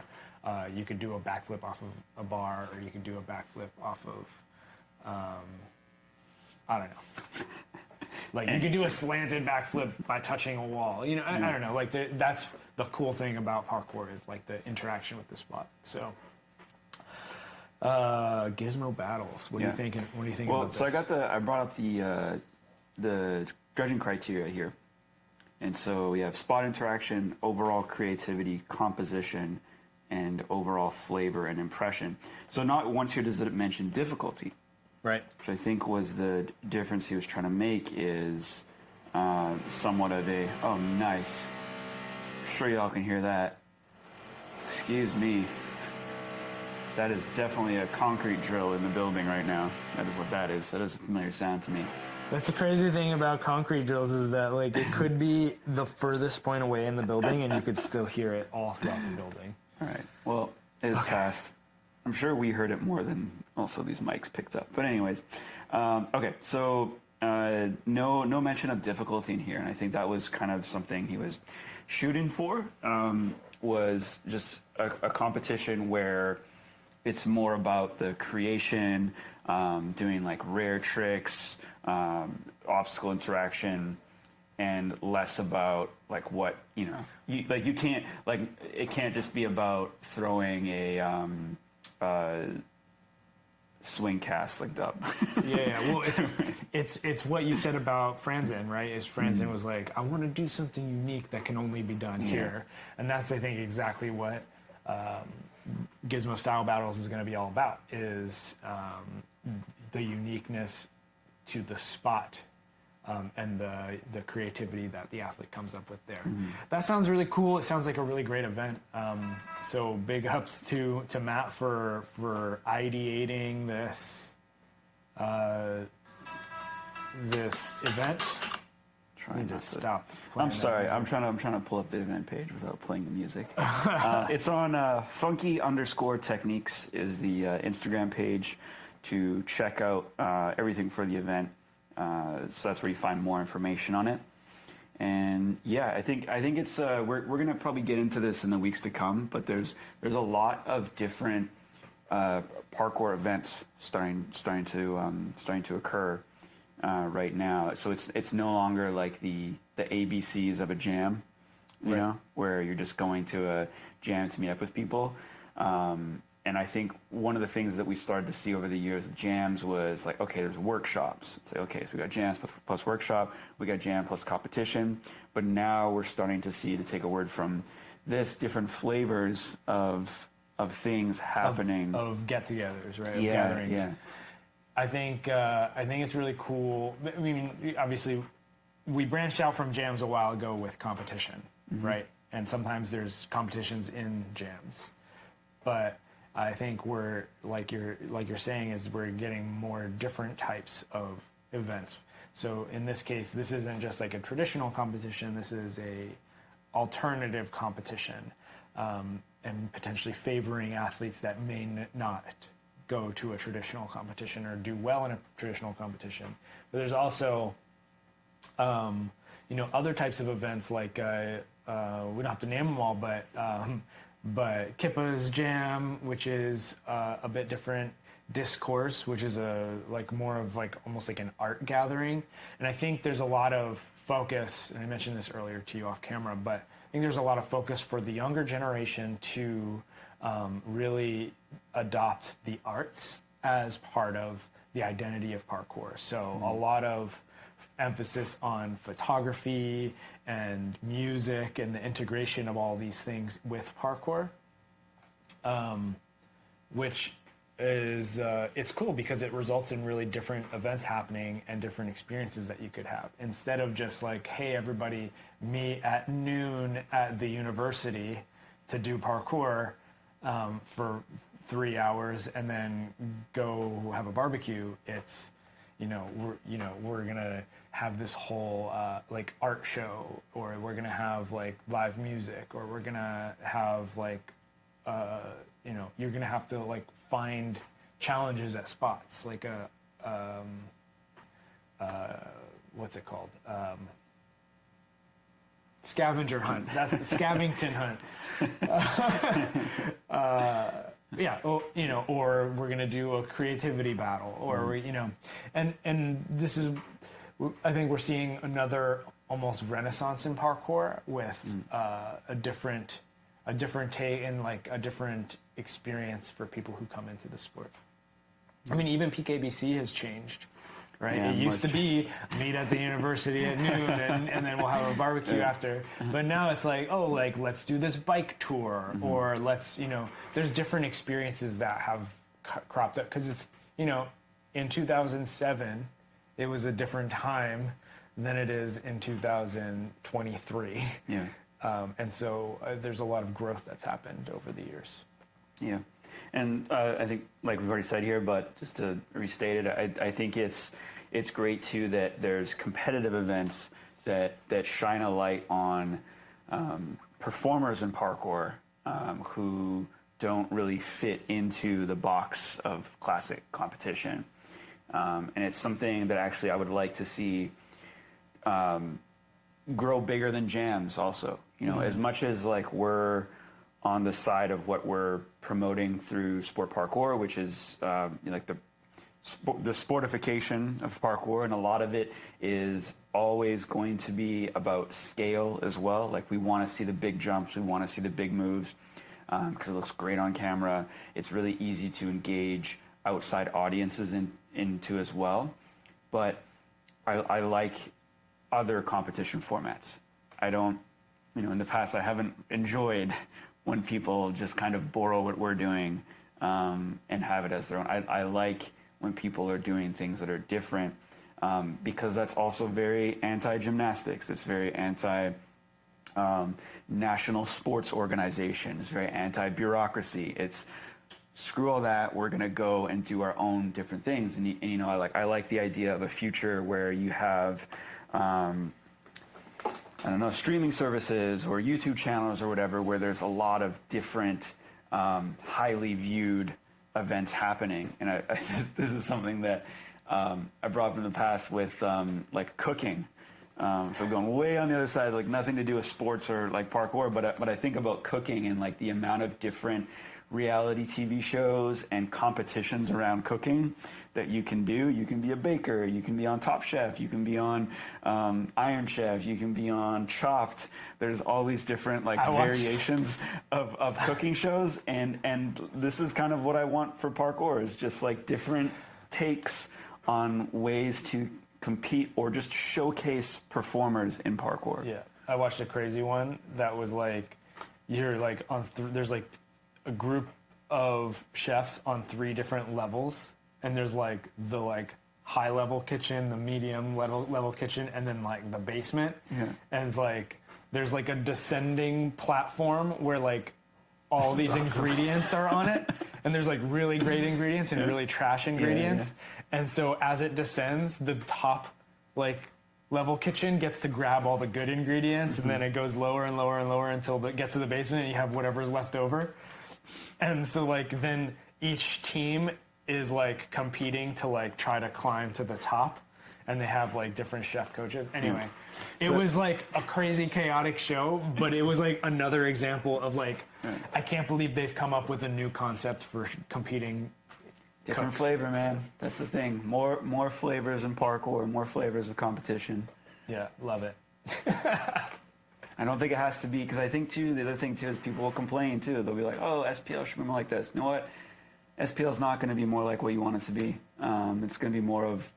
you could do a backflip off of a bar, or you could do a backflip off of I don't know. Like you could do a slanted backflip by touching a wall. I don't know. Like that's the cool thing about parkour is like the interaction with the spot. So. Gizmo Battles. What are you thinking? What do you think about this? So I brought up the judging criteria here, and so we have spot interaction, overall creativity, composition, and overall flavor and impression. So not once here does it mention difficulty, right? which I think was the difference he was trying to make is somewhat of a nice. Sure, y'all can hear that. Excuse me. That is definitely a concrete drill in the building right now. That is what that is. That is a familiar sound to me. That's the crazy thing about concrete drills is that like it could be the furthest point away in the building and you could still hear it all throughout the building. All right. Well, it is past. I'm sure we heard it more than also these mics picked up. But anyways, okay. So no mention of difficulty in here, and I think that was kind of something he was shooting for. Was just a competition where it's more about the creation, doing like rare tricks, obstacle interaction, and less about like what you can't like it can't just be about throwing a swing cast like dub. Yeah. Well, it's what you said about Franzen, right? Is Franzen was like, I want to do something unique that can only be done here, and that's I think exactly what. Gizmo Style Battles is going to be all about is the uniqueness to the spot and the creativity that the athlete comes up with there. That sounds really cool. It sounds like a really great event. So big ups to Matt for ideating this this event. Stop. I'm sorry. I'm trying to pull up the event page without playing the music. It's on funky_techniques is the Instagram page to check out everything for the event. So that's where you find more information on it. And yeah, I think it's we're gonna probably get into this in the weeks to come. But there's a lot of different parkour events starting to occur. Right now, so it's no longer like the ABCs of a jam, you know, where you're just going to a jam to meet up with people. And I think one of the things that we started to see over the years with jams was like, okay, there's workshops. Say, okay, so we got jams plus workshop, we got jam plus competition, but now we're starting to see, to take a word from this, different flavors of of things happening. Of get-togethers, right? Of Yeah, gatherings. yeah. I think it's really cool. I mean, obviously, we branched out from jams a while ago with competition, right? And sometimes there's competitions in jams, but I think we're like you're saying is we're getting more different types of events. So in this case, this isn't just like a traditional competition. This is a alternative competition, and potentially favoring athletes that may not go to a traditional competition or do well in a traditional competition. But there's also, other types of events like we don't have to name them all, but Kippa's Jam, which is a bit different. Discourse, which is more of almost like an art gathering, and I think there's a lot of focus. And I mentioned this earlier to you off camera, but I think there's a lot of focus for the younger generation to really adopt the arts as part of the identity of parkour. So a lot of emphasis on photography and music and the integration of all these things with parkour, which is it's cool because it results in really different events happening and different experiences that you could have, instead of just like, hey, everybody meet at noon at the university to do parkour for 3 hours and then go have a barbecue. It's we're gonna have this whole like art show, or we're gonna have like live music, or we're gonna have like you're gonna have to like find challenges at spots like what's it called, scavenger hunt. That's the Scavington hunt. Or we're gonna do a creativity battle, or and this is, I think we're seeing another almost renaissance in parkour with a different take and like a different experience for people who come into the sport. I mean, even PKBC has changed, right? Yeah, it used to be meet at the university at noon and then we'll have a barbecue after. But now it's like, oh, like let's do this bike tour, or let's, there's different experiences that have cropped up, because it's, in 2007, it was a different time than it is in 2023. Yeah. And so there's a lot of growth that's happened over the years. Yeah. And I think, like we've already said here, but just to restate it, I think it's great too that there's competitive events that shine a light on performers in parkour who don't really fit into the box of classic competition. And it's something that actually I would like to see grow bigger than jams also. As much as like we're on the side of what we're promoting through sport parkour, which is like the sportification of parkour, and a lot of it is always going to be about scale as well. Like we want to see the big jumps, we want to see the big moves, because it looks great on camera. It's really easy to engage outside audiences into as well. But I like other competition formats. I don't, in the past I haven't enjoyed when people just kind of borrow what we're doing and have it as their own. I like when people are doing things that are different, because that's also very anti-gymnastics. It's very anti-national sports organization. It's very anti-bureaucracy. It's screw all that. We're going to go and do our own different things. And I like the idea of a future where you have streaming services or YouTube channels or whatever, where there's a lot of different highly viewed events happening. And this is something that I brought up in the past with like cooking. So going way on the other side, like nothing to do with sports or like parkour, but I think about cooking and like the amount of different reality TV shows and competitions around cooking that you can do. You can be a baker, you can be on Top Chef, you can be on Iron Chef, you can be on Chopped. There's all these different like variations of cooking shows, and this is kind of what I want for parkour, is just like different takes on ways to compete or just showcase performers in parkour. Yeah, I watched a crazy one that was like, you're like on there's like a group of chefs on 3 different levels, and there's like the high level kitchen, the medium level kitchen, and then like the basement. Yeah. And it's like there's like a descending platform where like all these ingredients are on it, and there's like really great ingredients and really trash ingredients. And so as it descends, the top like level kitchen gets to grab all the good ingredients, and then it goes lower and lower and lower until it gets to the basement, and you have whatever's left over. And so like then each team is like competing to like try to climb to the top, and they have like different chef coaches. Anyway, it was like a crazy chaotic show, but it was like another example of like, I can't believe they've come up with a new concept for competing. Different flavor, man. That's the thing. More flavors in parkour, more flavors of competition. Yeah, love it. I don't think it has to be, because I think too, the other thing too is people will complain too. They'll be like, oh, SPL should be more like this. You know what? SPL is not going to be more like what you want it to be. It's going to be more of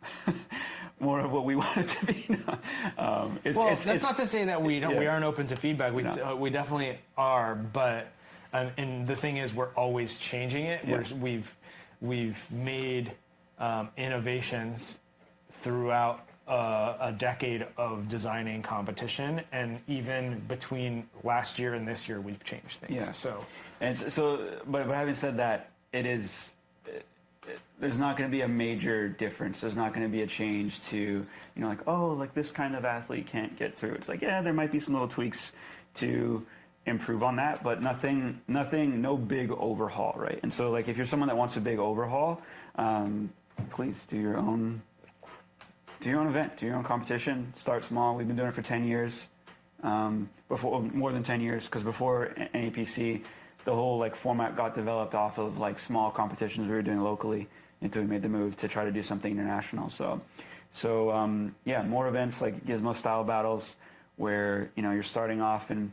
what we want it to be. That's not to say that we aren't open to feedback. We definitely are, but and the thing is, we're always changing it. Yeah. We've made innovations throughout a decade of designing competition, and even between last year and this year, we've changed things. Yeah. But having said that, there's not going to be a major difference. There's not going to be a change to, like, oh, like this kind of athlete can't get through. It's like, yeah, there might be some little tweaks to improve on that, but nothing, no big overhaul, right? And so, like, if you're someone that wants a big overhaul, please do your own event, do your own competition. Start small. We've been doing it for 10 years, more than 10 years, because before NAPC, the whole like format got developed off of like small competitions we were doing locally until we made the move to try to do something international. So more events like Gizmo style battles, where you're starting off, and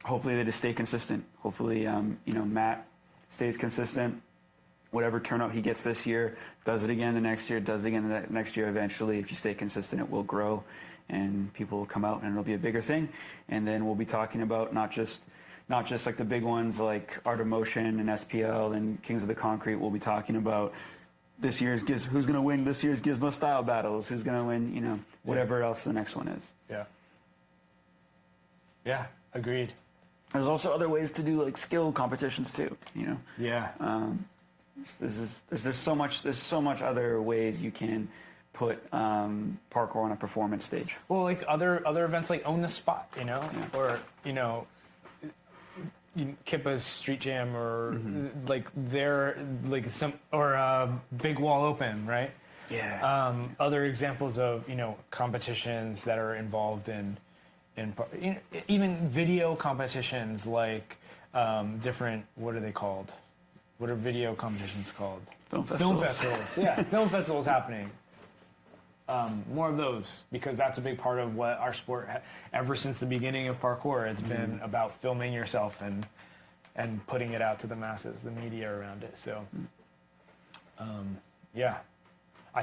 hopefully they just stay consistent. Hopefully Matt stays consistent. Whatever turnout he gets this year, does it again the next year, does it again the next year. Eventually, if you stay consistent, it will grow, and people will come out, and it'll be a bigger thing. And then we'll be talking about not just like the big ones like Art of Motion and SPL and Kings of the Concrete. We'll be talking about who's going to win this year's Gizmo style battles, who's going to win, whatever else the next one is. Yeah, agreed. There's also other ways to do like skill competitions too, Yeah. There's so much other ways you can put parkour on a performance stage. Well, like other events like Own the Spot, or Kippa's Street Jam, or like Big Wall Open, right? Yeah. Other examples of competitions that are involved in even video competitions, like different, what are they called? What are video competitions called? Film festivals. Yeah, film festivals happening. More of those, because that's a big part of what our sport, ever since the beginning of parkour, it's been about filming yourself and putting it out to the masses, the media around it. So, I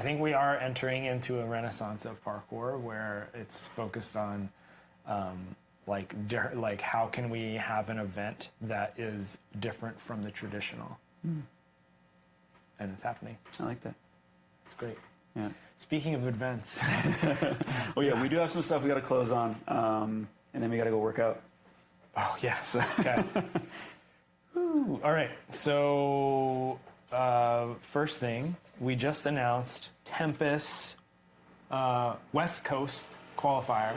think we are entering into a renaissance of parkour where it's focused on like how can we have an event that is different from the traditional. And it's happening. I like that. It's great. Yeah. Speaking of events. Well, yeah, we do have some stuff we got to close on, and then we got to go work out. Oh, yes. Okay. All right. So, first thing, we just announced Tempest's West Coast qualifier.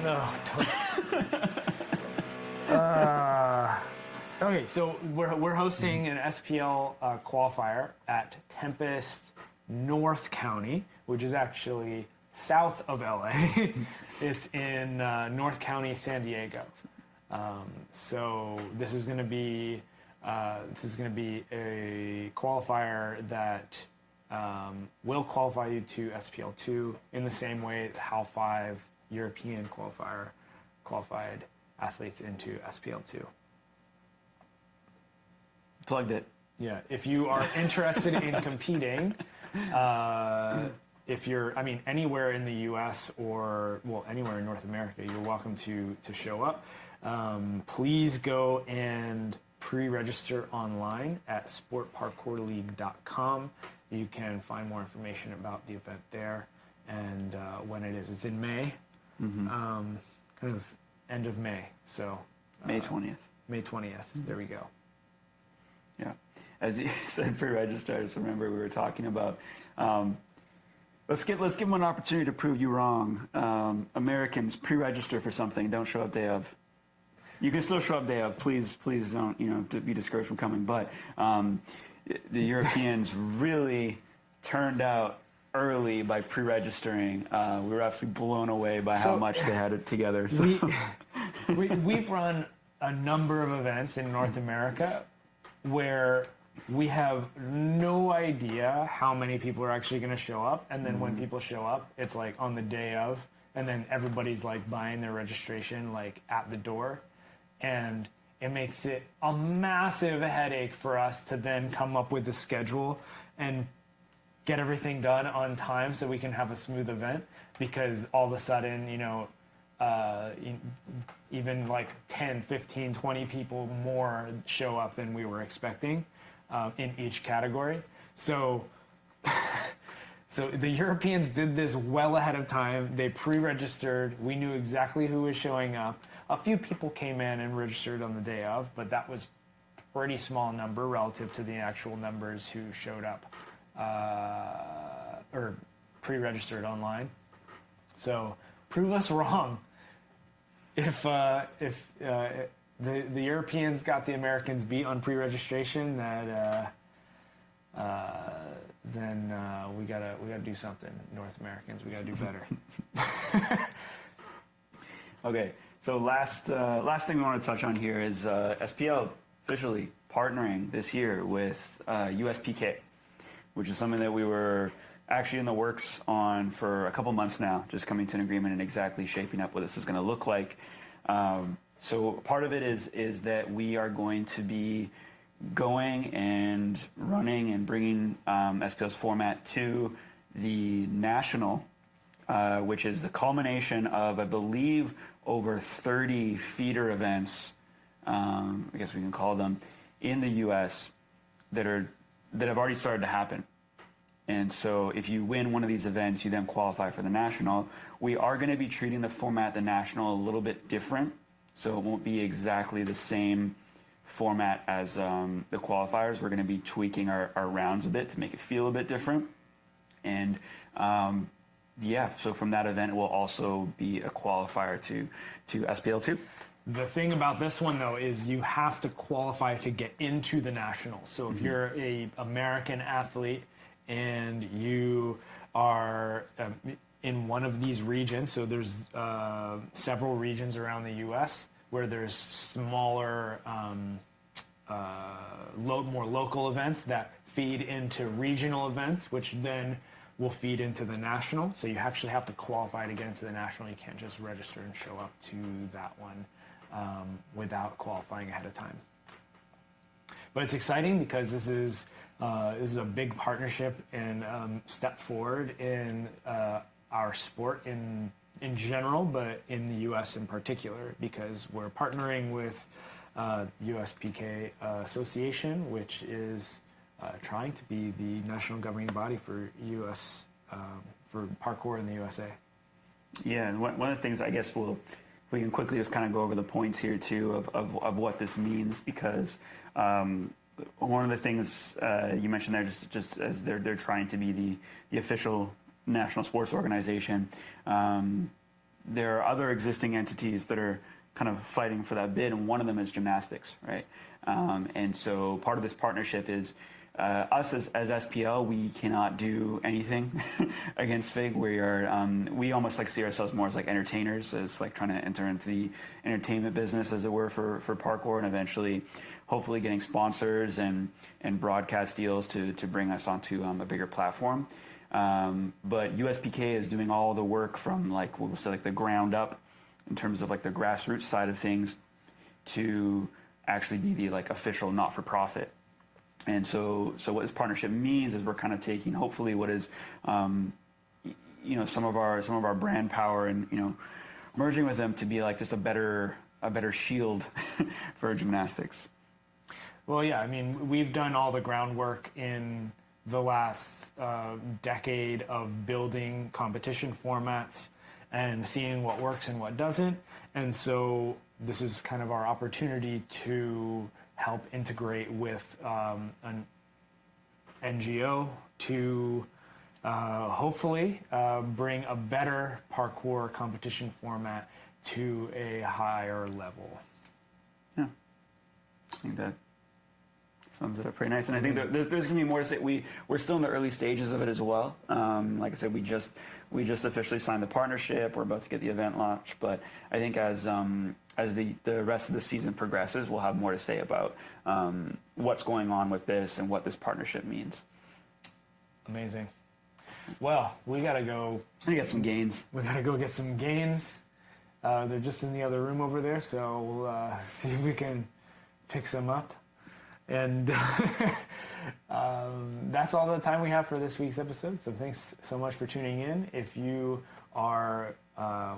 No, okay, so we're hosting an SPL qualifier at Tempest North County, which is actually south of LA. It's in North County, San Diego. So this is going to be a qualifier that will qualify you to SPL2 in the same way that Hal5 European qualifier qualified athletes into SPL2. Plugged it. Yeah, if you are interested in competing, if you're, anywhere in the U.S. or, anywhere in North America, you're welcome to show up. Please go and pre-register online at sportparkourleague.com. You can find more information about the event there and when it is. It's in May, kind of end of May. So May 20th. May 20th. There we go. Yeah. As you said, pre-register, I just remember we were talking about, let's give them an opportunity to prove you wrong. Americans pre-register for something, don't show up day of. You can still show up day of. Please don't, be discouraged from coming. But the Europeans really turned out early by pre-registering. We were absolutely blown away by how much they had it together. So. We've run a number of events in North America where we have no idea how many people are actually going to show up. And then when people show up, it's like on the day of, and then everybody's like buying their registration like at the door. And it makes it a massive headache for us to then come up with a schedule and get everything done on time so we can have a smooth event, because all of a sudden, even like 10, 15, 20 people more show up than we were expecting in each category. So the Europeans did this well ahead of time. They pre-registered. We knew exactly who was showing up. A few people came in and registered on the day of, but that was a pretty small number relative to the actual numbers who showed up or pre-registered online. So prove us wrong. If the Europeans got the Americans beat on pre-registration, then we gotta do something. North Americans, we gotta do better. Okay, so last thing we want to touch on here is SPL officially partnering this year with USPK, which is something that we were actually in the works on for a couple months now, just coming to an agreement and exactly shaping up what this is going to look like. So part of it is that we are going to be going and running and bringing SPL's format to the national, which is the culmination of, I believe, over 30 feeder events, I guess we can call them, in the U.S. that have already started to happen. And so if you win one of these events, you then qualify for the national. We are going to be treating the format, the national, a little bit different. So it won't be exactly the same format as the qualifiers. We're going to be tweaking our rounds a bit to make it feel a bit different. And so from that event, it will also be a qualifier to SPL2. The thing about this one, though, is you have to qualify to get into the national. So if you're a American athlete and you are in one of these regions, so there's several regions around the U.S. where there's smaller, more local events that feed into regional events, which then will feed into the national. So you actually have to qualify to get into the national. You can't just register and show up to that one without qualifying ahead of time. But it's exciting because this is a big partnership and step forward in our sport in general, but in the U.S. in particular, because we're partnering with USPK Association, which is trying to be the national governing body for U.S. For parkour in the USA. Yeah, and one of the things I guess we can quickly just kind of go over the points here too of what this means, because one of the things you mentioned there, just as they're trying to be the official national sports organization, there are other existing entities that are kind of fighting for that bid, and one of them is gymnastics, right? And so part of this partnership is us as SPL, we cannot do anything against FIG. We almost like see ourselves more as like entertainers, as like trying to enter into the entertainment business, as it were, for parkour, and eventually hopefully getting sponsors and broadcast deals to bring us onto a bigger platform. But USPK is doing all the work from like, we'll say like the ground up in terms of like the grassroots side of things to actually be the like official not-for-profit. And so what this partnership means is we're kind of taking hopefully what is, some of our brand power and, merging with them to be like just a better better shield for gymnastics. Well, yeah, I mean, we've done all the groundwork in the last decade of building competition formats and seeing what works and what doesn't. And so this is kind of our opportunity to help integrate with an NGO to hopefully bring a better parkour competition format to a higher level. Yeah, I think that sums it up pretty nice. And I think that there's going to be more to say. We're still in the early stages of it as well. Like I said, we just officially signed the partnership. We're about to get the event launched. But I think as the rest of the season progresses, we'll have more to say about what's going on with this and what this partnership means. Amazing. Well, we got to go. I get some gains. We got to go get some gains. They're just in the other room over there, so we'll see if we can pick some up. And that's all the time we have for this week's episode. So thanks so much for tuning in. If you are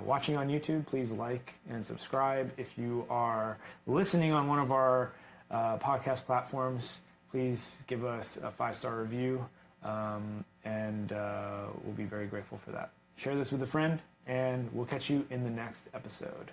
watching on YouTube, please like and subscribe. If you are listening on one of our podcast platforms, please give us a 5-star review, and we'll be very grateful for that. Share this with a friend, and we'll catch you in the next episode.